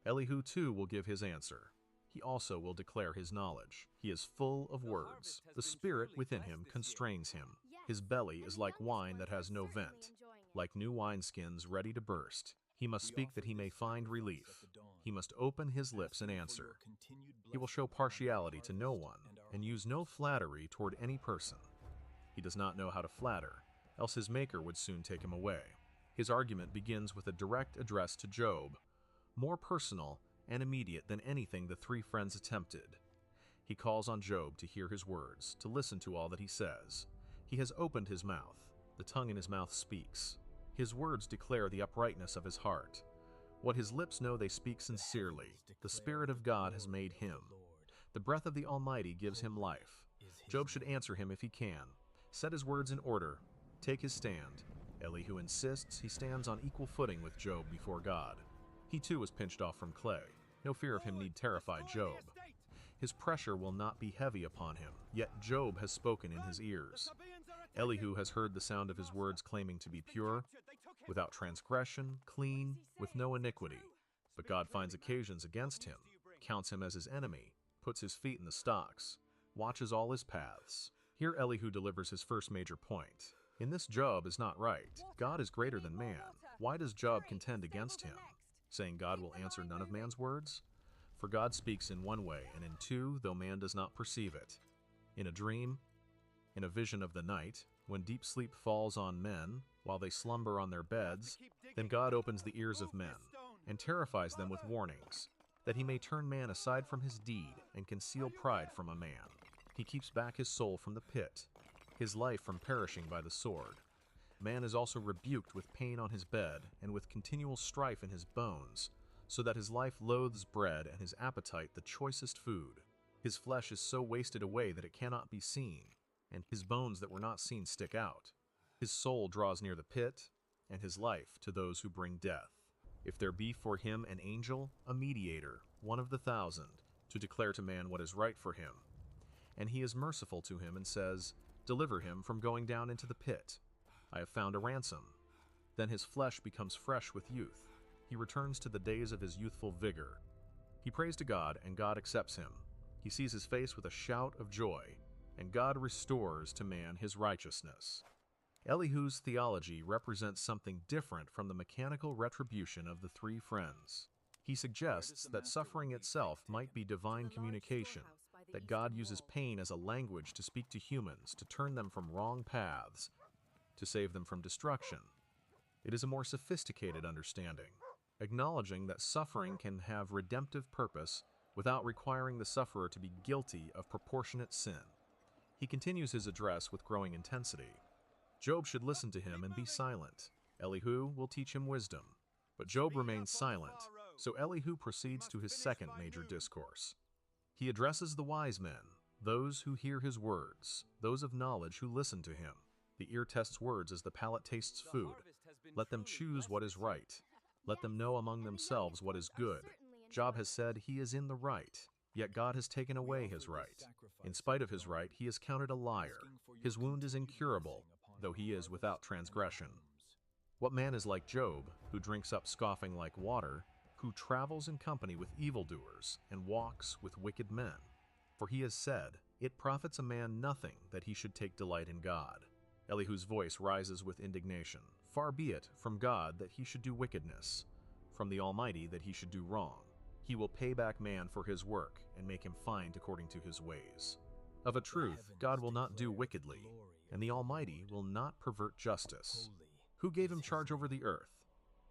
Elihu too will give his answer. He also will declare his knowledge. He is full of words. The spirit within him constrains him. His belly is like wine that has no vent, like new wineskins ready to burst. He must speak that he may find relief. He must open his lips and answer. He will show partiality to no one and use no flattery toward any person. He does not know how to flatter, else his maker would soon take him away. His argument begins with a direct address to Job, more personal and immediate than anything the 3 friends attempted. He calls on Job to hear his words, to listen to all that he says. He has opened his mouth. The tongue in his mouth speaks. His words declare the uprightness of his heart. What his lips know they speak sincerely. The Spirit of God has made him. The breath of the Almighty gives him life. Job should answer him if he can. Set his words in order. Take his stand. Elihu insists he stands on equal footing with Job before God. He too was pinched off from clay. No fear of him need terrify Job. His pressure will not be heavy upon him, yet Job has spoken in his ears. Elihu has heard the sound of his words claiming to be pure, without transgression, clean, with no iniquity. But God finds occasions against him, counts him as his enemy, puts his feet in the stocks, watches all his paths. Here Elihu delivers his first major point. In this Job is not right. God is greater than man. Why does Job contend against him, saying God will answer none of man's words? For God speaks in one way, and in 2, though man does not perceive it. In a dream, in a vision of the night, when deep sleep falls on men, while they slumber on their beds, then God opens the ears of men, and terrifies them with warnings, that he may turn man aside from his deed, and conceal pride from a man. He keeps back his soul from the pit, his life from perishing by the sword. Man is also rebuked with pain on his bed, and with continual strife in his bones, so that his life loathes bread, and his appetite the choicest food. His flesh is so wasted away that it cannot be seen, and his bones that were not seen stick out. His soul draws near the pit, and his life to those who bring death. If there be for him an angel, a mediator, one of the 1,000, to declare to man what is right for him. And he is merciful to him and says, "Deliver him from going down into the pit. I have found a ransom." Then his flesh becomes fresh with youth. He returns to the days of his youthful vigor. He prays to God, and God accepts him. He sees his face with a shout of joy, and God restores to man his righteousness. Elihu's theology represents something different from the mechanical retribution of the three friends. He suggests that suffering itself might be divine communication, that God uses pain as a language to speak to humans, to turn them from wrong paths, to save them from destruction. It is a more sophisticated understanding, acknowledging that suffering can have redemptive purpose without requiring the sufferer to be guilty of proportionate sin. He continues his address with growing intensity. Job should listen to him and be silent. Elihu will teach him wisdom. But Job remains silent, so Elihu proceeds to his second major discourse. He addresses the wise men, those who hear his words, those of knowledge who listen to him. The ear tests words as the palate tastes food. Let them choose what is right. Let them know among themselves what is good. Job has said he is in the right, yet God has taken away his right. In spite of his right, he is counted a liar. His wound is incurable, though he is without transgression. What man is like Job, who drinks up scoffing like water, who travels in company with evildoers and walks with wicked men? For he has said, "It profits a man nothing that he should take delight in God." Elihu's voice rises with indignation. Far be it from God that he should do wickedness, from the Almighty that he should do wrong. He will pay back man for his work and make him find according to his ways. Of a truth, God will not do wickedly, and the Almighty will not pervert justice. Who gave him charge over the earth?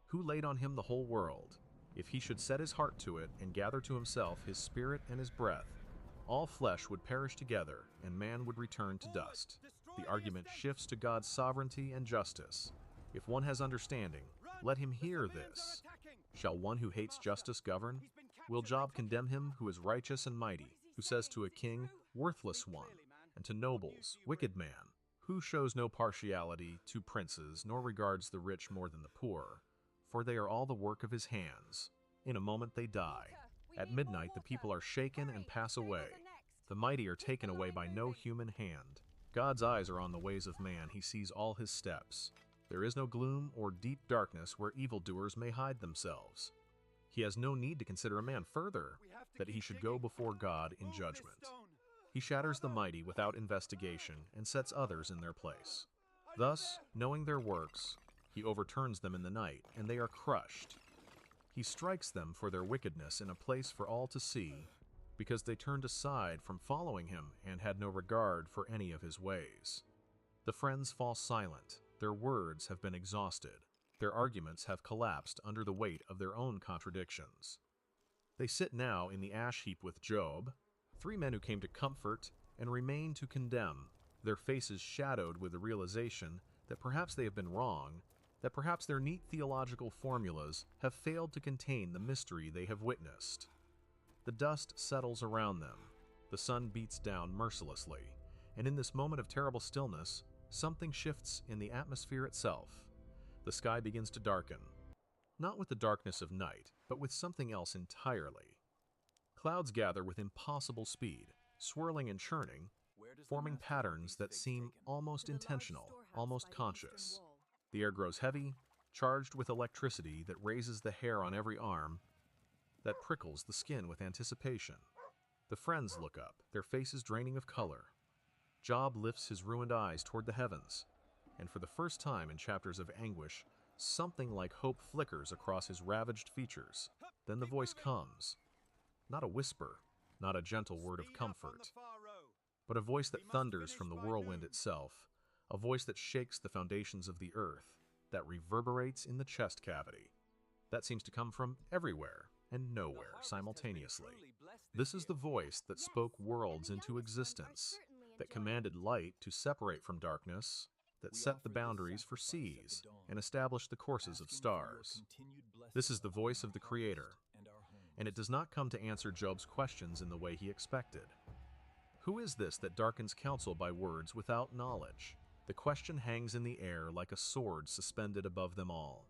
Who laid on him the whole world? If he should set his heart to it and gather to himself his spirit and his breath, all flesh would perish together, and man would return to dust. The argument shifts to God's sovereignty and justice. If one has understanding, let him hear this. Shall one who hates justice govern? Will Job condemn him who is righteous and mighty, who says to a king, "Worthless one," and to nobles, "Wicked man," who shows no partiality to princes, nor regards the rich more than the poor, for they are all the work of his hands. In a moment they die. At midnight the people are shaken and pass away. The mighty are taken away by no human hand. God's eyes are on the ways of man, he sees all his steps. There is no gloom or deep darkness where evildoers may hide themselves. He has no need to consider a man further, that he should go before God in judgment. He shatters the mighty without investigation and sets others in their place. Thus, knowing their works, he overturns them in the night, and they are crushed. He strikes them for their wickedness in a place for all to see, because they turned aside from following him and had no regard for any of his ways. The friends fall silent. Their words have been exhausted. Their arguments have collapsed under the weight of their own contradictions. They sit now in the ash heap with Job, three men who came to comfort and remain to condemn, their faces shadowed with the realization that perhaps they have been wrong, that perhaps their neat theological formulas have failed to contain the mystery they have witnessed. The dust settles around them. The sun beats down mercilessly, and in this moment of terrible stillness, something shifts in the atmosphere itself. The sky begins to darken, not with the darkness of night, but with something else entirely. Clouds gather with impossible speed, swirling and churning, forming patterns that seem almost intentional, almost conscious. The air grows heavy, charged with electricity that raises the hair on every arm, that prickles the skin with anticipation. The friends look up, their faces draining of color. Job lifts his ruined eyes toward the heavens, and for the first time in chapters of anguish, something like hope flickers across his ravaged features. Then the voice comes. Not a whisper, not a gentle word of comfort, but a voice that thunders from the whirlwind itself, a voice that shakes the foundations of the earth, that reverberates in the chest cavity, that seems to come from everywhere and nowhere simultaneously. This is the voice that spoke worlds into existence, that commanded light to separate from darkness, that set the boundaries for seas and established the courses of stars. This is the voice of the Creator, and it does not come to answer Job's questions in the way he expected. Who is this that darkens counsel by words without knowledge? The question hangs in the air like a sword suspended above them all.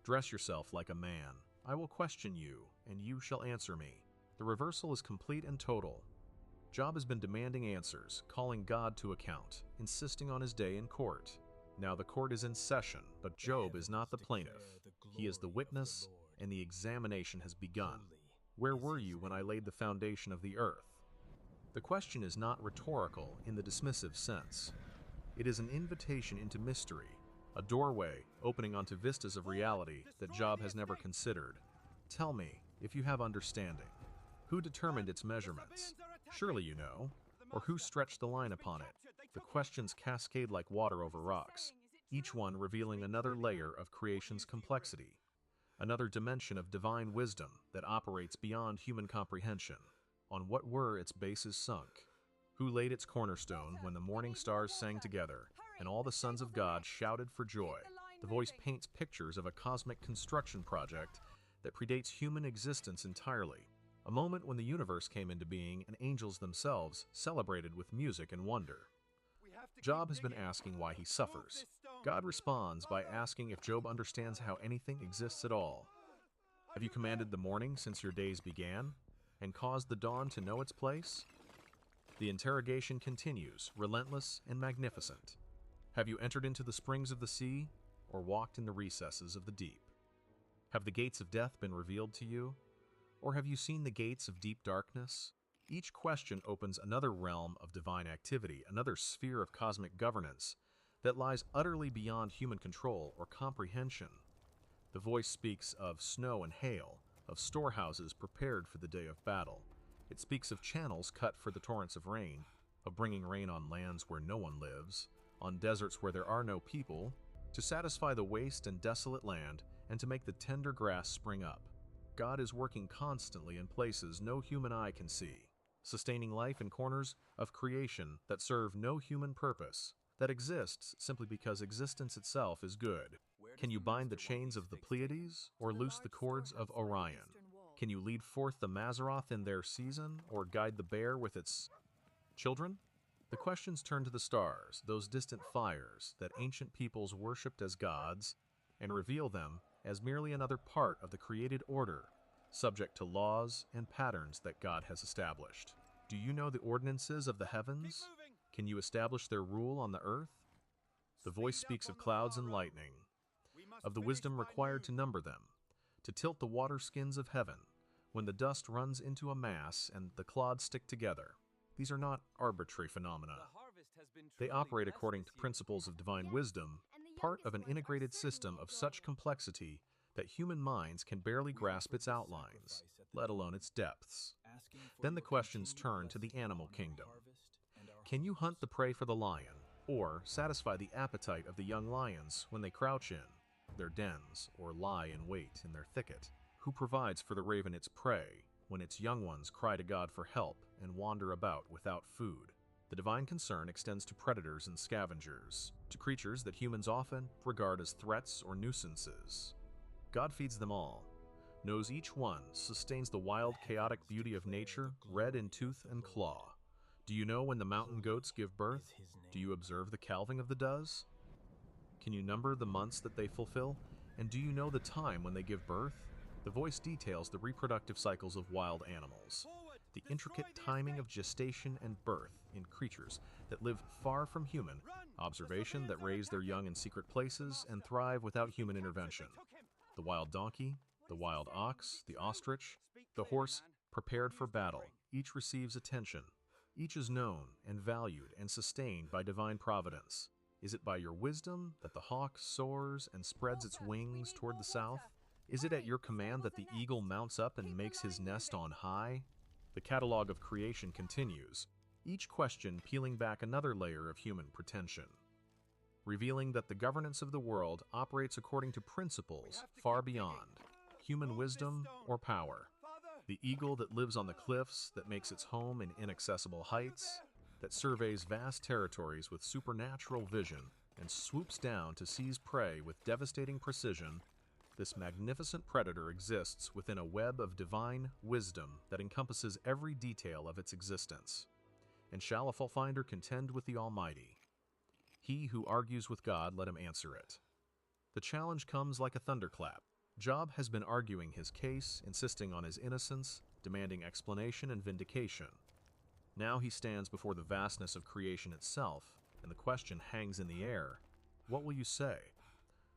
Dress yourself like a man. I will question you, and you shall answer me. The reversal is complete and total. Job has been demanding answers, calling God to account, insisting on his day in court. Now the court is in session, but Job is not the plaintiff. He is the witness, and the examination has begun. Where were you when I laid the foundation of the earth? The question is not rhetorical in the dismissive sense. It is an invitation into mystery, a doorway opening onto vistas of reality that Job has never considered. Tell me, if you have understanding, who determined its measurements? Surely you know. Or who stretched the line upon it? The questions cascade like water over rocks, each one revealing another layer of creation's complexity, another dimension of divine wisdom that operates beyond human comprehension. On what were its bases sunk? Who laid its cornerstone when the morning stars sang together and all the sons of God shouted for joy? The voice paints pictures of a cosmic construction project that predates human existence entirely, a moment when the universe came into being and angels themselves celebrated with music and wonder. Job has been asking why he suffers. God responds by asking if Job understands how anything exists at all. Have you commanded the morning since your days began, and caused the dawn to know its place? The interrogation continues, relentless and magnificent. Have you entered into the springs of the sea, or walked in the recesses of the deep? Have the gates of death been revealed to you, or have you seen the gates of deep darkness? Each question opens another realm of divine activity, another sphere of cosmic governance that lies utterly beyond human control or comprehension. The voice speaks of snow and hail, of storehouses prepared for the day of battle. It speaks of channels cut for the torrents of rain, of bringing rain on lands where no one lives, on deserts where there are no people, to satisfy the waste and desolate land and to make the tender grass spring up. God is working constantly in places no human eye can see, sustaining life in corners of creation that serve no human purpose, that exists simply because existence itself is good. Can you bind the chains of the Pleiades, or loose the cords of Orion? Can you lead forth the Mazzaroth in their season, or guide the bear with its children? The questions turn to the stars, those distant fires that ancient peoples worshipped as gods, and reveal them as merely another part of the created order, subject to laws and patterns that God has established. Do you know the ordinances of the heavens? Can you establish their rule on the earth? The voice speaks of clouds and lightning, of the wisdom required to number them, to tilt the water skins of heaven, when the dust runs into a mass and the clods stick together. These are not arbitrary phenomena. They operate according to principles of divine wisdom, part of an integrated system of such complexity that human minds can barely grasp its outlines, let alone its depths. Then the questions turn to the animal kingdom. Can you hunt the prey for the lion, or satisfy the appetite of the young lions when they crouch in their dens or lie in wait in their thicket? Who provides for the raven its prey when its young ones cry to God for help and wander about without food? The divine concern extends to predators and scavengers, to creatures that humans often regard as threats or nuisances. God feeds them all, knows each one, sustains the wild, chaotic beauty of nature, red in tooth and claw. Do you know when the mountain goats give birth? Do you observe the calving of the does? Can you number the months that they fulfill? And do you know the time when they give birth? The voice details the reproductive cycles of wild animals, the intricate timing of gestation and birth in creatures that live far from human, observation that raise their young in secret places and thrive without human intervention. The wild donkey, the wild ox, the ostrich, the horse prepared for battle, each receives attention. Each is known and valued and sustained by divine providence. Is it by your wisdom that the hawk soars and spreads its wings toward the south? Is it at your command that the eagle mounts up and makes his nest on high? The catalog of creation continues, each question peeling back another layer of human pretension, revealing that the governance of the world operates according to principles far beyond human wisdom or power. The eagle that lives on the cliffs, that makes its home in inaccessible heights, that surveys vast territories with supernatural vision and swoops down to seize prey with devastating precision, this magnificent predator exists within a web of divine wisdom that encompasses every detail of its existence. And shall a fault finder contend with the Almighty? He who argues with God, let him answer it. The challenge comes like a thunderclap. Job has been arguing his case, insisting on his innocence, demanding explanation and vindication. Now he stands before the vastness of creation itself, and the question hangs in the air. What will you say?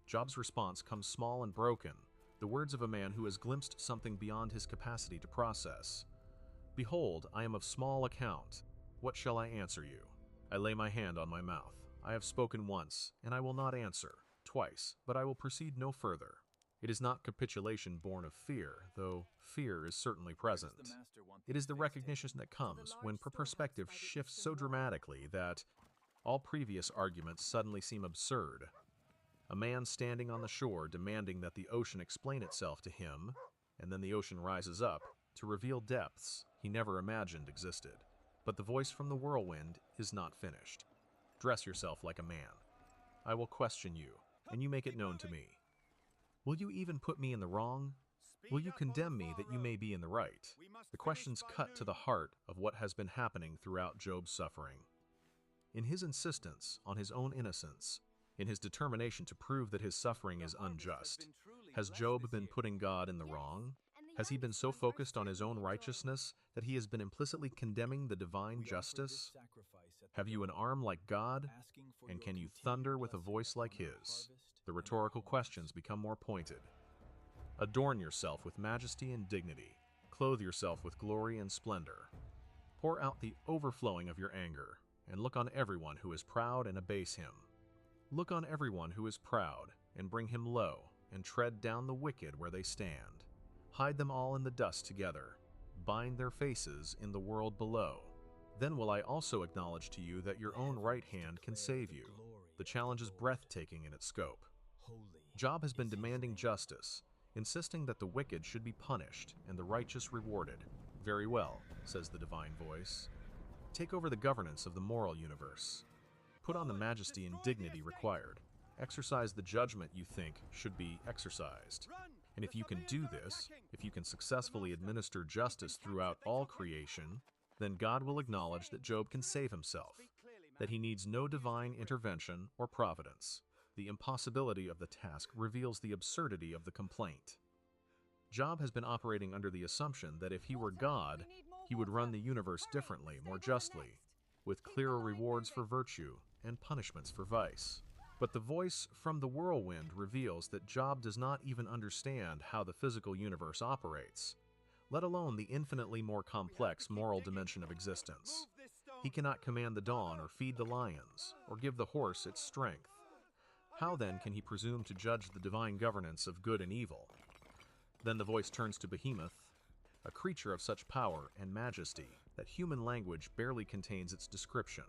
Job's response comes small and broken, the words of a man who has glimpsed something beyond his capacity to process. Behold, I am of small account. What shall I answer you? I lay my hand on my mouth. I have spoken once, and I will not answer. Twice, but I will proceed no further. It is not capitulation born of fear, though fear is certainly present. It is the recognition that comes when perspective shifts so dramatically that all previous arguments suddenly seem absurd. A man standing on the shore demanding that the ocean explain itself to him, and then the ocean rises up to reveal depths he never imagined existed. But the voice from the whirlwind is not finished. Dress yourself like a man. I will question you, and you make it known to me. Will you even put me in the wrong? Will you condemn me that you may be in the right? The questions cut to the heart of what has been happening throughout Job's suffering. In his insistence on his own innocence, in his determination to prove that his suffering is unjust, has Job been putting God in the wrong? Has he been so focused on his own righteousness that he has been implicitly condemning the divine justice? Have you an arm like God? And can you thunder with a voice like his? The rhetorical questions become more pointed. Adorn yourself with majesty and dignity. Clothe yourself with glory and splendor. Pour out the overflowing of your anger, and look on everyone who is proud and abase him. Look on everyone who is proud, and bring him low, and tread down the wicked where they stand. Hide them all in the dust together. Bind their faces in the world below. Then will I also acknowledge to you that your own right hand can save you. The challenge is breathtaking in its scope. Job has been demanding justice, insisting that the wicked should be punished and the righteous rewarded. Very well, says the divine voice. Take over the governance of the moral universe. Put on the majesty and dignity required. Exercise the judgment you think should be exercised. And if you can do this, if you can successfully administer justice throughout all creation, then God will acknowledge that Job can save himself, that he needs no divine intervention or providence. The impossibility of the task reveals the absurdity of the complaint. Job has been operating under the assumption that if he were God, he would run the universe differently, more justly, with clearer rewards for virtue and punishments for vice. But the voice from the whirlwind reveals that Job does not even understand how the physical universe operates, let alone the infinitely more complex moral dimension of existence. He cannot command the dawn or feed the lions, or give the horse its strength. How then can he presume to judge the divine governance of good and evil? Then the voice turns to Behemoth, a creature of such power and majesty that human language barely contains its description.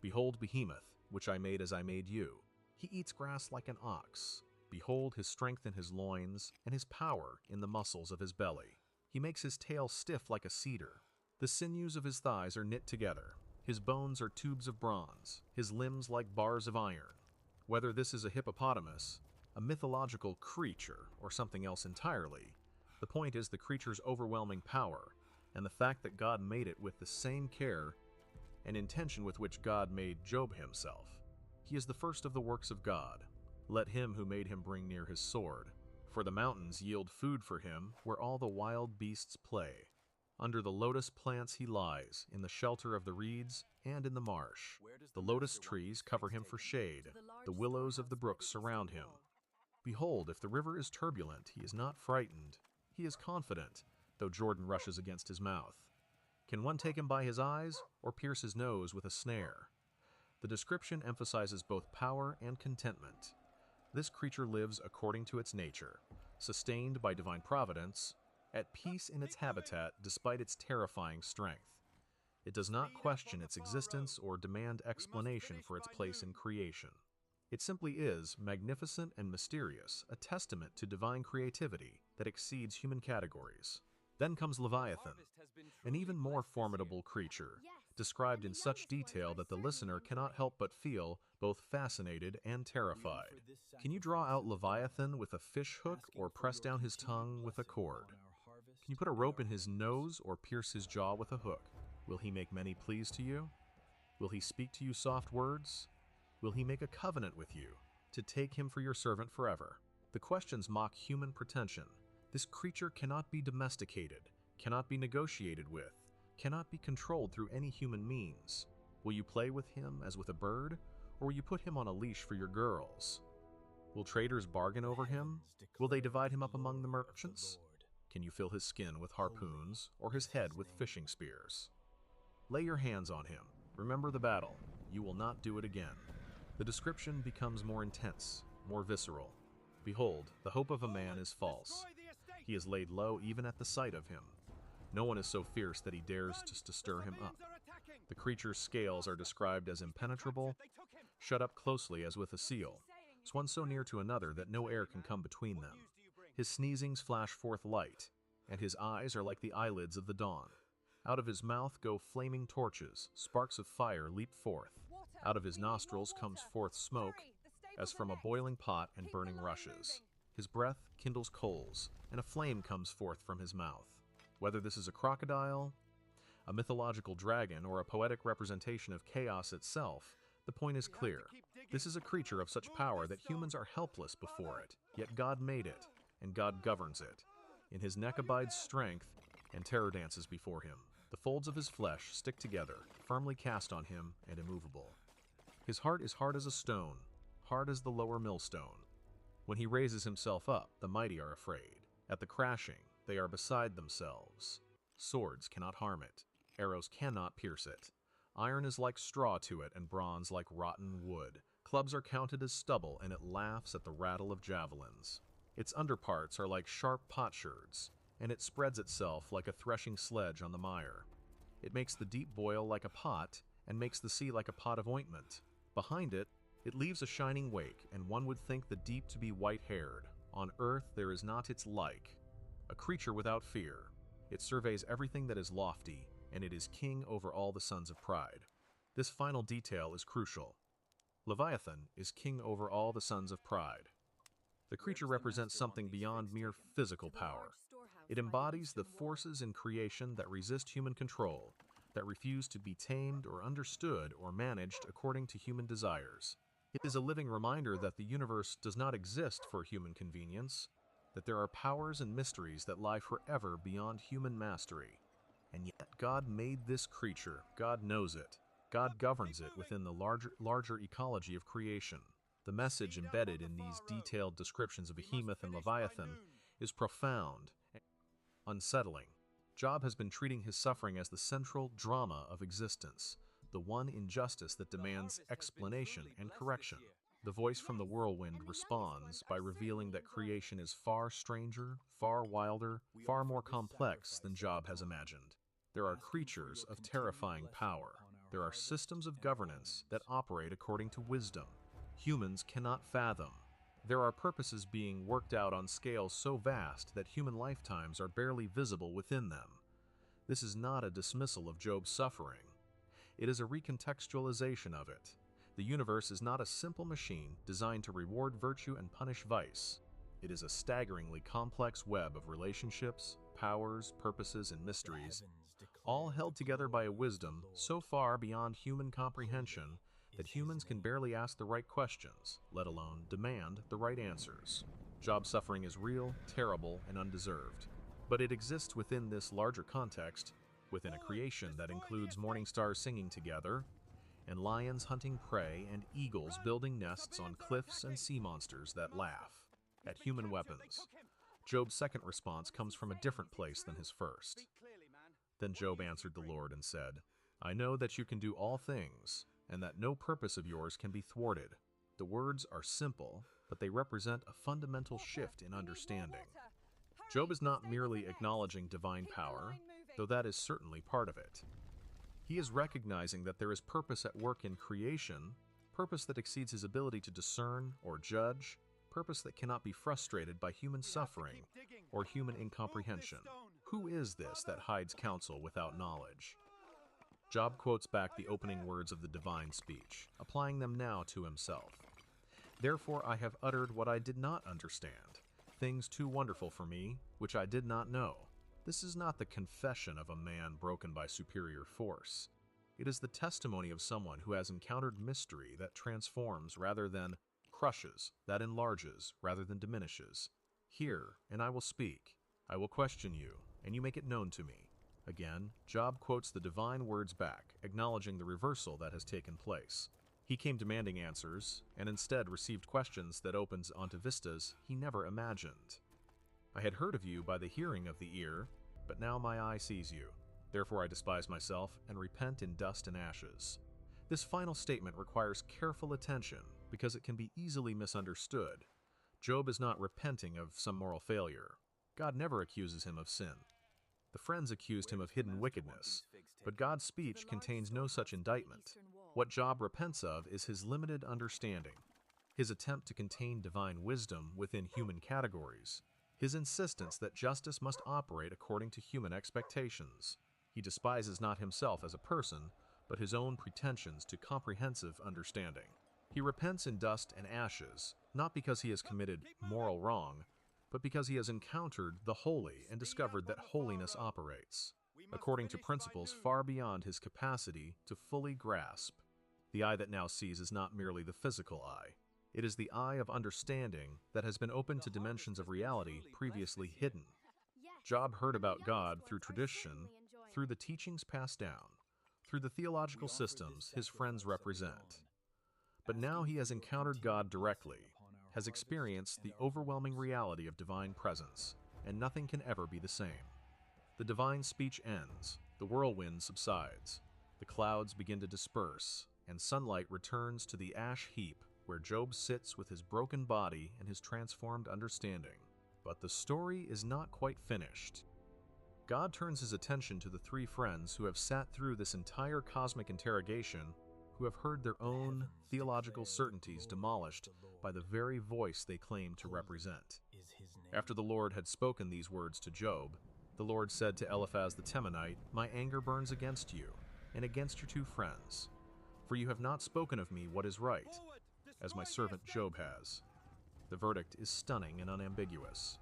Behold Behemoth, which I made as I made you. He eats grass like an ox. Behold his strength in his loins, and his power in the muscles of his belly. He makes his tail stiff like a cedar. The sinews of his thighs are knit together. His bones are tubes of bronze, his limbs like bars of iron. Whether this is a hippopotamus, a mythological creature, or something else entirely, the point is the creature's overwhelming power, and the fact that God made it with the same care and intention with which God made Job himself. He is the first of the works of God. Let him who made him bring near his sword. For the mountains yield food for him where all the wild beasts play. Under the lotus plants he lies, in the shelter of the reeds and in the marsh. The lotus trees cover him for shade. The willows of the brook surround him. Behold, if the river is turbulent, he is not frightened. He is confident, though Jordan rushes against his mouth. Can one take him by his eyes, or pierce his nose with a snare? The description emphasizes both power and contentment. This creature lives according to its nature, sustained by divine providence, at peace in its habitat despite its terrifying strength. It does not question its existence or demand explanation for its place in creation. It simply is, magnificent and mysterious, a testament to divine creativity that exceeds human categories. Then comes Leviathan, an even more formidable creature, described in such detail that the listener cannot help but feel both fascinated and terrified. Can you draw out Leviathan with a fish hook or press down his tongue with a cord? Can you put a rope in his nose or pierce his jaw with a hook? Will he make many pleas to you? Will he speak to you soft words? Will he make a covenant with you, to take him for your servant forever? The questions mock human pretension. This creature cannot be domesticated, cannot be negotiated with, cannot be controlled through any human means. Will you play with him as with a bird, or will you put him on a leash for your girls? Will traders bargain over him? Will they divide him up among the merchants? Can you fill his skin with harpoons, or his head with fishing spears? Lay your hands on him. Remember the battle. You will not do it again. The description becomes more intense, more visceral. Behold, the hope of a man is false. He is laid low even at the sight of him. No one is so fierce that he dares to stir him up. The creature's scales are described as impenetrable, shut up closely as with a seal, one so near to another that no air can come between them. His sneezings flash forth light, and his eyes are like the eyelids of the dawn. Out of his mouth go flaming torches, sparks of fire leap forth. Out of his nostrils comes forth smoke, as from a boiling pot and burning rushes. His breath kindles coals, and a flame comes forth from his mouth. Whether this is a crocodile, a mythological dragon, or a poetic representation of chaos itself, the point is clear. This is a creature of such power that humans are helpless before it, yet God made it, and God governs it. In his neck abides strength, and terror dances before him. The folds of his flesh stick together, firmly cast on him and immovable. His heart is hard as a stone, hard as the lower millstone. When he raises himself up, the mighty are afraid. At the crashing, they are beside themselves. Swords cannot harm it. Arrows cannot pierce it. Iron is like straw to it, and bronze like rotten wood. Clubs are counted as stubble, and it laughs at the rattle of javelins. Its underparts are like sharp potsherds, and it spreads itself like a threshing sledge on the mire. It makes the deep boil like a pot, and makes the sea like a pot of ointment. Behind it, it leaves a shining wake, and one would think the deep to be white-haired. On earth there is not its like. A creature without fear. It surveys everything that is lofty, and it is king over all the sons of pride. This final detail is crucial. Leviathan is king over all the sons of pride. The creature represents something beyond mere physical power. It embodies the forces in creation that resist human control, that refuse to be tamed or understood or managed according to human desires. It is a living reminder that the universe does not exist for human convenience, that there are powers and mysteries that lie forever beyond human mastery. And yet God made this creature. God knows it. God governs it within the larger ecology of creation. The message embedded in these detailed descriptions of Behemoth and Leviathan is profound and unsettling. Job has been treating his suffering as the central drama of existence, the one injustice that demands explanation and correction. The voice from the whirlwind responds by revealing that creation is far stranger, far wilder, far more complex than Job has imagined. There are creatures of terrifying power. There are systems of governance that operate according to wisdom humans cannot fathom. There are purposes being worked out on scales so vast that human lifetimes are barely visible within them. This is not a dismissal of Job's suffering. It is a recontextualization of it. The universe is not a simple machine designed to reward virtue and punish vice. It is a staggeringly complex web of relationships, powers, purposes, and mysteries, all held together by a wisdom so far beyond human comprehension that humans can barely ask the right questions, let alone demand the right answers. Job's suffering is real, terrible, and undeserved. But it exists within this larger context, within a creation that includes morning stars singing together, and lions hunting prey, and eagles building nests on cliffs, and sea monsters that laugh at human weapons. Job's second response comes from a different place than his first. Then Job answered the Lord and said, I know that you can do all things, and that no purpose of yours can be thwarted. The words are simple, but they represent a fundamental shift in understanding. Job is not merely acknowledging divine power, though that is certainly part of it. He is recognizing that there is purpose at work in creation, purpose that exceeds his ability to discern or judge, purpose that cannot be frustrated by human suffering or human incomprehension. Who is this that hides counsel without knowledge? Job quotes back the opening words of the divine speech, applying them now to himself. Therefore I have uttered what I did not understand, things too wonderful for me, which I did not know. This is not the confession of a man broken by superior force. It is the testimony of someone who has encountered mystery that transforms rather than crushes, that enlarges rather than diminishes. Hear, and I will speak. I will question you, and you make it known to me." Again, Job quotes the divine words back, acknowledging the reversal that has taken place. He came demanding answers, and instead received questions that opens onto vistas he never imagined. "I had heard of you by the hearing of the ear, but now my eye sees you. Therefore I despise myself and repent in dust and ashes." This final statement requires careful attention because it can be easily misunderstood. Job is not repenting of some moral failure. God never accuses him of sin. The friends accused him of hidden wickedness, but God's speech contains no such indictment. What Job repents of is his limited understanding, his attempt to contain divine wisdom within human categories, his insistence that justice must operate according to human expectations. He despises not himself as a person, but his own pretensions to comprehensive understanding. He repents in dust and ashes, not because he has committed moral wrong, but because he has encountered the holy and discovered that holiness operates, according to principles far beyond his capacity to fully grasp. The eye that now sees is not merely the physical eye. It is the eye of understanding that has been opened to dimensions of reality previously hidden. Job heard about God through tradition, through the teachings passed down, through the theological systems his friends represent. But now he has encountered God directly, has experienced the overwhelming reality of divine presence, and nothing can ever be the same. The divine speech ends, the whirlwind subsides, the clouds begin to disperse, and sunlight returns to the ash heap where Job sits with his broken body and his transformed understanding. But the story is not quite finished. God turns his attention to the three friends who have sat through this entire cosmic interrogation, who have heard their own theological certainties demolished by the very voice they claim to represent. After the Lord had spoken these words to Job, the Lord said to Eliphaz the Temanite, "My anger burns against you, and against your two friends, for you have not spoken of me what is right, as my servant Job has." The verdict is stunning and unambiguous.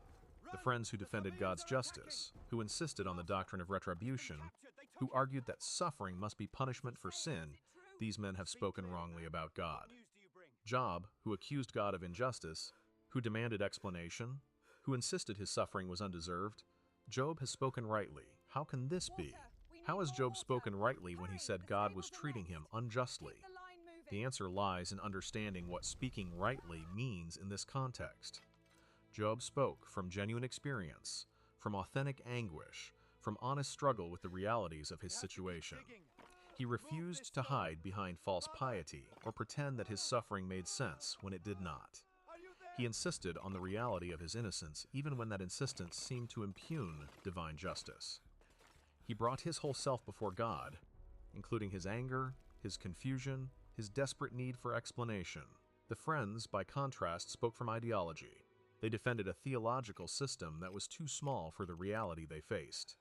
The friends who defended God's justice, who insisted on the doctrine of retribution, who argued that suffering must be punishment for sin, these men have spoken wrongly about God. Job, who accused God of injustice, who demanded explanation, who insisted his suffering was undeserved, Job has spoken rightly. How can this be? How has Job spoken rightly when he said God was treating him unjustly? The answer lies in understanding what speaking rightly means in this context. Job spoke from genuine experience, from authentic anguish, from honest struggle with the realities of his situation. He refused to hide behind false piety or pretend that his suffering made sense when it did not. He insisted on the reality of his innocence even when that insistence seemed to impugn divine justice. He brought his whole self before God, including his anger, his confusion, his desperate need for explanation. The friends, by contrast, spoke from ideology. They defended a theological system that was too small for the reality they faced.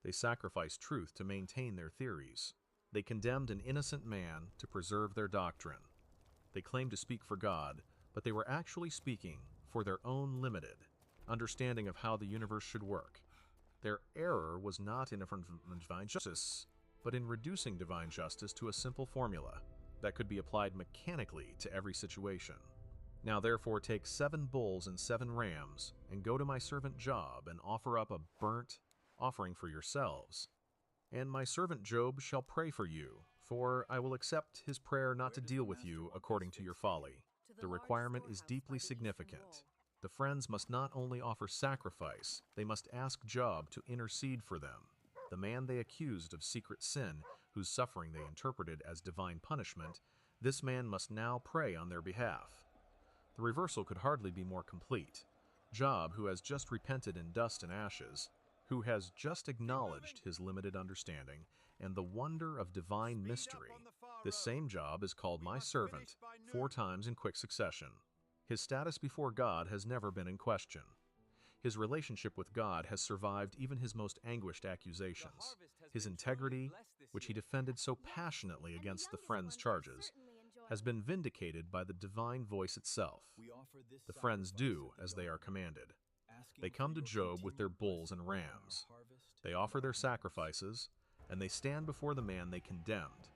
They sacrificed truth to maintain their theories. They condemned an innocent man to preserve their doctrine. They claimed to speak for God, but they were actually speaking for their own limited understanding of how the universe should work. Their error was not in divine justice, but in reducing divine justice to a simple formula that could be applied mechanically to every situation. Now therefore take 7 bulls and 7 rams, and go to my servant Job, and offer up a burnt offering for yourselves. And my servant Job shall pray for you, for I will accept his prayer not to deal with you according to your folly. The requirement is deeply significant. The friends must not only offer sacrifice, they must ask Job to intercede for them. The man they accused of secret sin, whose suffering they interpreted as divine punishment, this man must now pray on their behalf. The reversal could hardly be more complete. Job, who has just repented in dust and ashes, who has just acknowledged his limited understanding and the wonder of divine mystery, this same Job is called my servant 4 times in quick succession. His status before God has never been in question. His relationship with God has survived even his most anguished accusations. His integrity, which he defended so passionately against the friends' charges, has been vindicated by the divine voice itself. The friends do as they are commanded. They come to Job with their bulls and rams. They offer their sacrifices, and they stand before the man they condemned,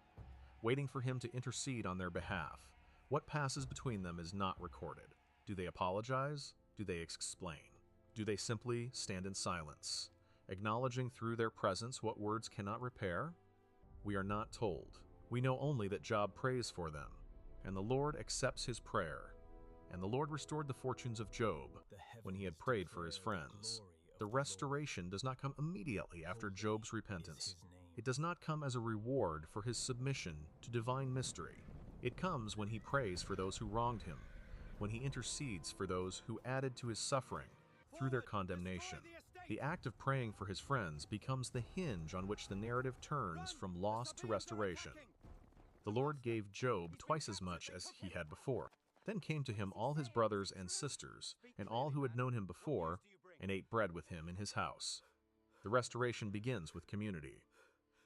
waiting for him to intercede on their behalf. What passes between them is not recorded. Do they apologize? Do they explain? Do they simply stand in silence? acknowledging through their presence what words cannot repair? We are not told. We know only that Job prays for them, and the Lord accepts his prayer. And the Lord restored the fortunes of Job when he had prayed for his friends. The restoration does not come immediately after Job's repentance. It does not come as a reward for his submission to divine mystery. It comes when he prays for those who wronged him, when he intercedes for those who added to his suffering through their condemnation. The act of praying for his friends becomes the hinge on which the narrative turns from loss to restoration. The Lord gave Job twice as much as he had before. Then came to him all his brothers and sisters, and all who had known him before, and ate bread with him in his house. The restoration begins with community.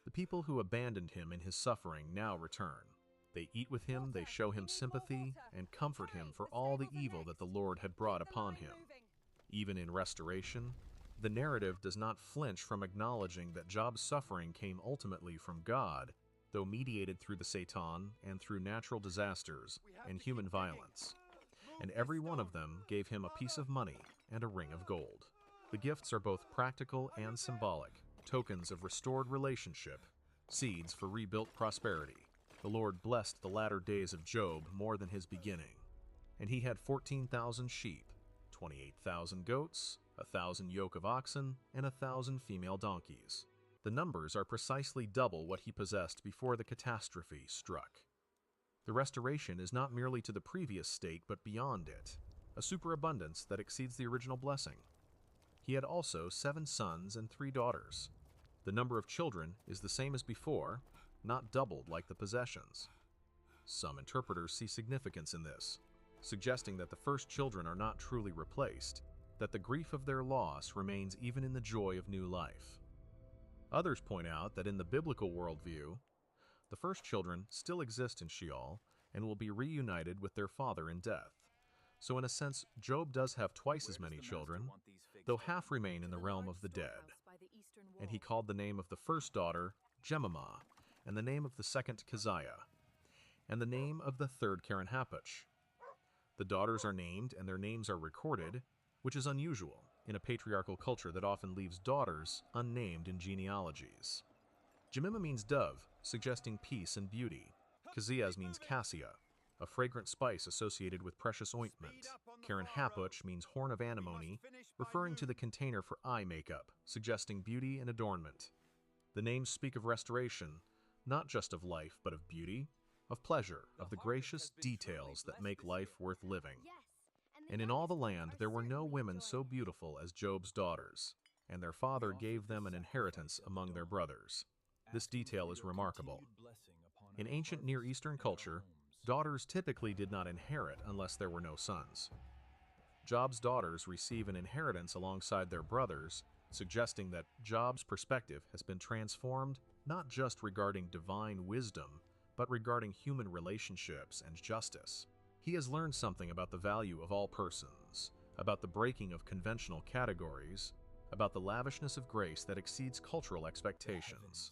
The people who abandoned him in his suffering now return. They eat with him, they show him sympathy, and comfort him for all the evil that the Lord had brought upon him. Even in restoration, the narrative does not flinch from acknowledging that Job's suffering came ultimately from God, though mediated through the Satan and through natural disasters and human violence. And every one of them gave him a piece of money and a ring of gold. The gifts are both practical and symbolic, tokens of restored relationship, seeds for rebuilt prosperity. The Lord blessed the latter days of Job more than his beginning. And he had 14,000 sheep, 28,000 goats, 1,000 yoke of oxen, and 1,000 female donkeys. The numbers are precisely double what he possessed before the catastrophe struck. The restoration is not merely to the previous state, but beyond it, a superabundance that exceeds the original blessing. He had also 7 sons and 3 daughters. The number of children is the same as before, not doubled like the possessions. Some interpreters see significance in this, suggesting that the first children are not truly replaced, that the grief of their loss remains even in the joy of new life. Others point out that in the biblical worldview, the first children still exist in Sheol and will be reunited with their father in death. So in a sense, Job does have twice as many children, though half remain in the realm of the dead. And he called the name of the first daughter Jemimah, and the name of the second Keziah, and the name of the third Keren-Happuch. The daughters are named and their names are recorded, which is unusual in a patriarchal culture that often leaves daughters unnamed in genealogies. Jemimah means dove, suggesting peace and beauty. Keziah means cassia, a fragrant spice associated with precious ointment. Keren-Happuch means horn of antimony, referring to the container for eye makeup, suggesting beauty and adornment. The names speak of restoration, not just of life, but of beauty, of pleasure, of the gracious details that make life worth living. And in all the land there were no women so beautiful as Job's daughters, and their father gave them an inheritance among their brothers. This detail is remarkable. In ancient Near Eastern culture, daughters typically did not inherit unless there were no sons. Job's daughters receive an inheritance alongside their brothers, suggesting that Job's perspective has been transformed not just regarding divine wisdom, but regarding human relationships and justice. He has learned something about the value of all persons, about the breaking of conventional categories, about the lavishness of grace that exceeds cultural expectations.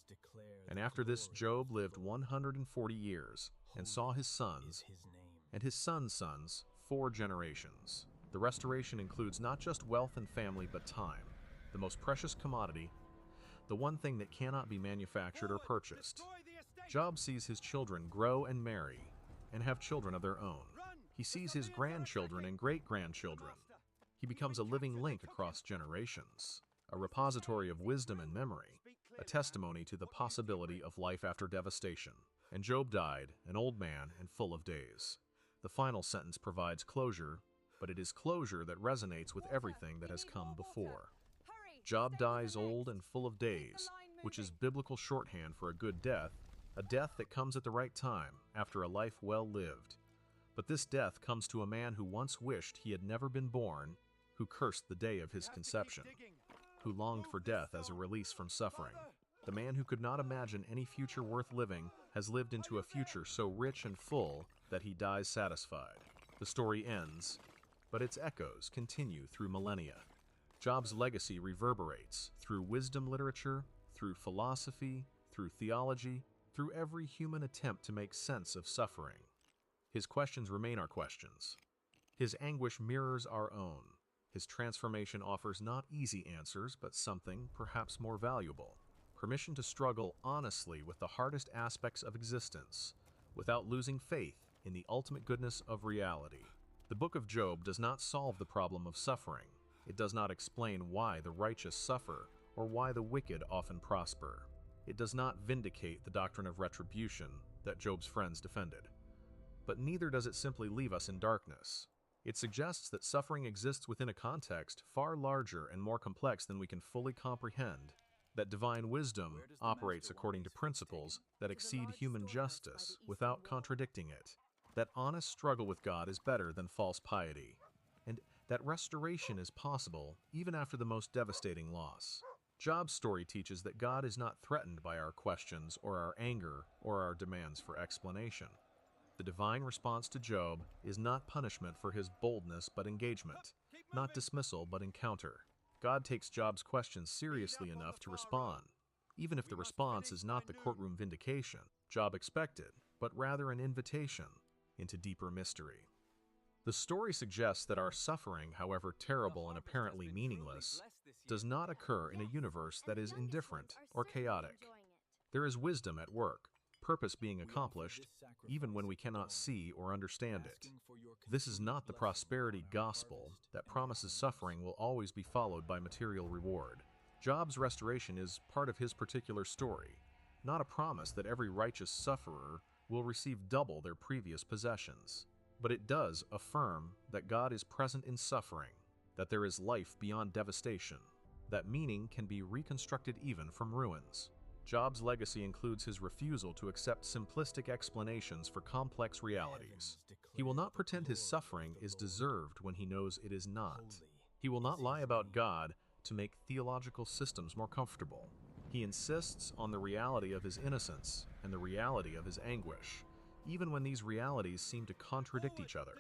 And after this, Job lived 140 years and saw his sons and his sons' sons 4 generations. The restoration includes not just wealth and family, but time, the most precious commodity, the one thing that cannot be manufactured or purchased. Job sees his children grow and marry and have children of their own. He sees his grandchildren and great-grandchildren. He becomes a living link across generations, a repository of wisdom and memory, a testimony to the possibility of life after devastation. And Job died, an old man and full of days. The final sentence provides closure, but it is closure that resonates with everything that has come before. Job dies old and full of days, which is biblical shorthand for a good death, a death that comes at the right time, after a life well lived. But this death comes to a man who once wished he had never been born, who cursed the day of his conception, who longed for death as a release from suffering. The man who could not imagine any future worth living has lived into a future so rich and full that he dies satisfied. The story ends, but its echoes continue through millennia. Job's legacy reverberates through wisdom literature, through philosophy, through theology, through every human attempt to make sense of suffering. His questions remain our questions. His anguish mirrors our own. His transformation offers not easy answers, but something perhaps more valuable. Permission to struggle honestly with the hardest aspects of existence, without losing faith in the ultimate goodness of reality. The book of Job does not solve the problem of suffering. It does not explain why the righteous suffer or why the wicked often prosper. It does not vindicate the doctrine of retribution that Job's friends defended. But neither does it simply leave us in darkness. It suggests that suffering exists within a context far larger and more complex than we can fully comprehend, that divine wisdom operates according to principles that exceed human justice without contradicting it, that honest struggle with God is better than false piety, and that restoration is possible even after the most devastating loss. Job's story teaches that God is not threatened by our questions or our anger or our demands for explanation. The divine response to Job is not punishment for his boldness but engagement, not dismissal but encounter. God takes Job's questions seriously enough to respond, even if the response is not the courtroom vindication Job expected, but rather an invitation into deeper mystery. The story suggests that our suffering, however terrible and apparently meaningless, does not occur in a universe that is indifferent or chaotic. There is wisdom at work, purpose being accomplished, even when we cannot see or understand it. This is not the prosperity gospel that promises suffering will always be followed by material reward. Job's restoration is part of his particular story, not a promise that every righteous sufferer will receive double their previous possessions. But it does affirm that God is present in suffering, that there is life beyond devastation, that meaning can be reconstructed even from ruins. Job's legacy includes his refusal to accept simplistic explanations for complex realities. He will not pretend his suffering is deserved when he knows it is not. He will not lie about God to make theological systems more comfortable. He insists on the reality of his innocence and the reality of his anguish, even when these realities seem to contradict each other.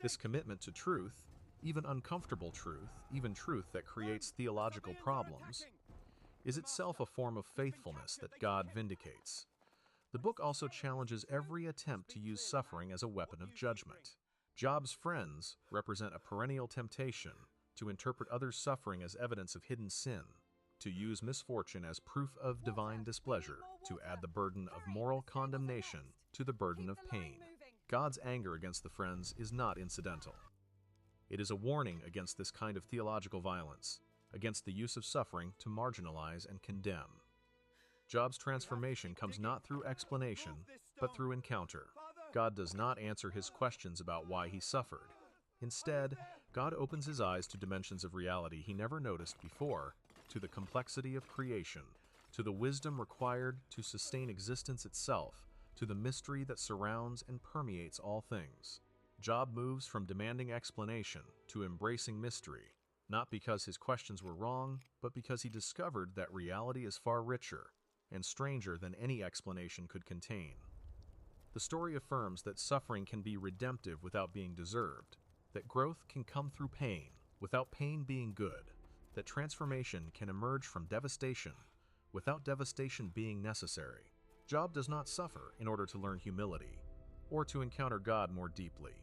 This commitment to truth, even uncomfortable truth, even truth that creates theological problems, is itself a form of faithfulness that God vindicates. The book also challenges every attempt to use suffering as a weapon of judgment. Job's friends represent a perennial temptation to interpret others' suffering as evidence of hidden sin, to use misfortune as proof of divine displeasure, to add the burden of moral condemnation to the burden of pain. God's anger against the friends is not incidental. It is a warning against this kind of theological violence, against the use of suffering to marginalize and condemn. Job's transformation comes not through explanation, but through encounter. God does not answer his questions about why he suffered. Instead, God opens his eyes to dimensions of reality he never noticed before, to the complexity of creation, to the wisdom required to sustain existence itself, to the mystery that surrounds and permeates all things. Job moves from demanding explanation to embracing mystery, not because his questions were wrong, but because he discovered that reality is far richer and stranger than any explanation could contain. The story affirms that suffering can be redemptive without being deserved, that growth can come through pain without pain being good, that transformation can emerge from devastation without devastation being necessary. Job does not suffer in order to learn humility or to encounter God more deeply.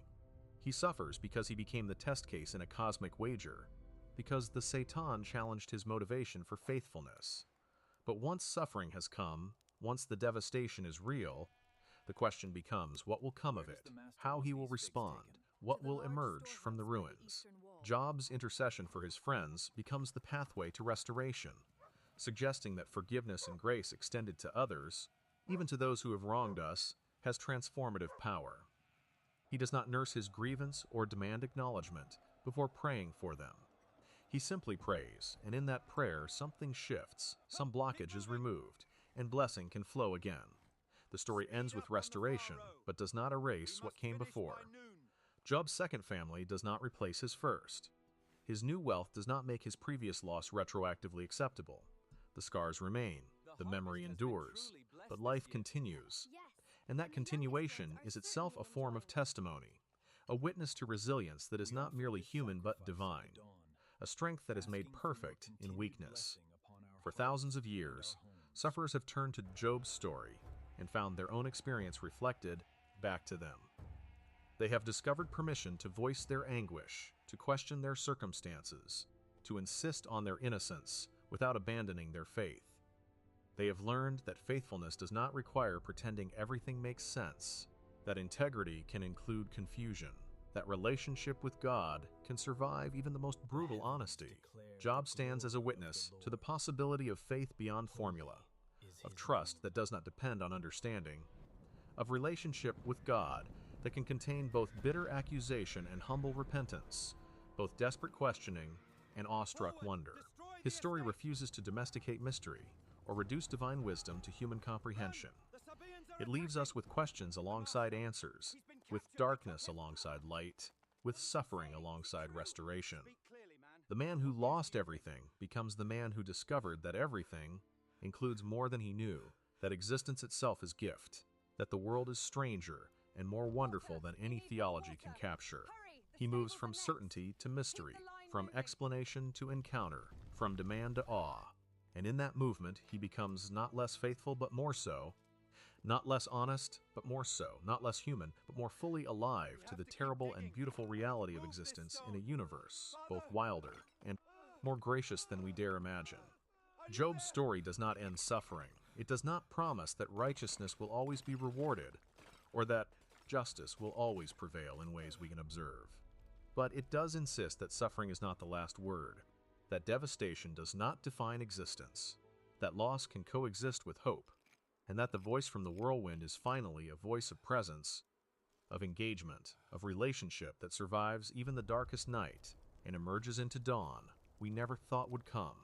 He suffers because he became the test case in a cosmic wager, because the Satan challenged his motivation for faithfulness. But once suffering has come, once the devastation is real, the question becomes what will come of it, how he will respond, what will emerge from the ruins. Job's intercession for his friends becomes the pathway to restoration, suggesting that forgiveness and grace extended to others, even to those who have wronged us, has transformative power. He does not nurse his grievance or demand acknowledgement before praying for them. He simply prays, and in that prayer something shifts, some blockage is removed, and blessing can flow again. The story ends with restoration, but does not erase what came before. Job's second family does not replace his first. His new wealth does not make his previous loss retroactively acceptable. The scars remain, the memory endures, but life continues. And that continuation is itself a form of testimony, a witness to resilience that is not merely human but divine, a strength that is made perfect in weakness. For thousands of years, sufferers have turned to Job's story and found their own experience reflected back to them. They have discovered permission to voice their anguish, to question their circumstances, to insist on their innocence without abandoning their faith. They have learned that faithfulness does not require pretending everything makes sense, that integrity can include confusion, that relationship with God can survive even the most brutal honesty. Job stands as a witness to the possibility of faith beyond formula, of trust that does not depend on understanding, of relationship with God that can contain both bitter accusation and humble repentance, both desperate questioning and awestruck wonder. His story refuses to domesticate mystery or reduce divine wisdom to human comprehension. It leaves us with questions alongside answers, with darkness alongside light, with suffering alongside restoration. The man who lost everything becomes the man who discovered that everything includes more than he knew, that existence itself is gift, that the world is stranger and more wonderful than any theology can capture. He moves from certainty to mystery, from explanation to encounter, from demand to awe. And in that movement, he becomes not less faithful but more so, not less honest but more so, not less human but more fully alive to the terrible and beautiful reality of existence in a universe both wilder and more gracious than we dare imagine. Job's story does not end suffering. It does not promise that righteousness will always be rewarded, or that justice will always prevail in ways we can observe. But it does insist that suffering is not the last word, that devastation does not define existence, that loss can coexist with hope, and that the voice from the whirlwind is finally a voice of presence, of engagement, of relationship that survives even the darkest night and emerges into dawn we never thought would come.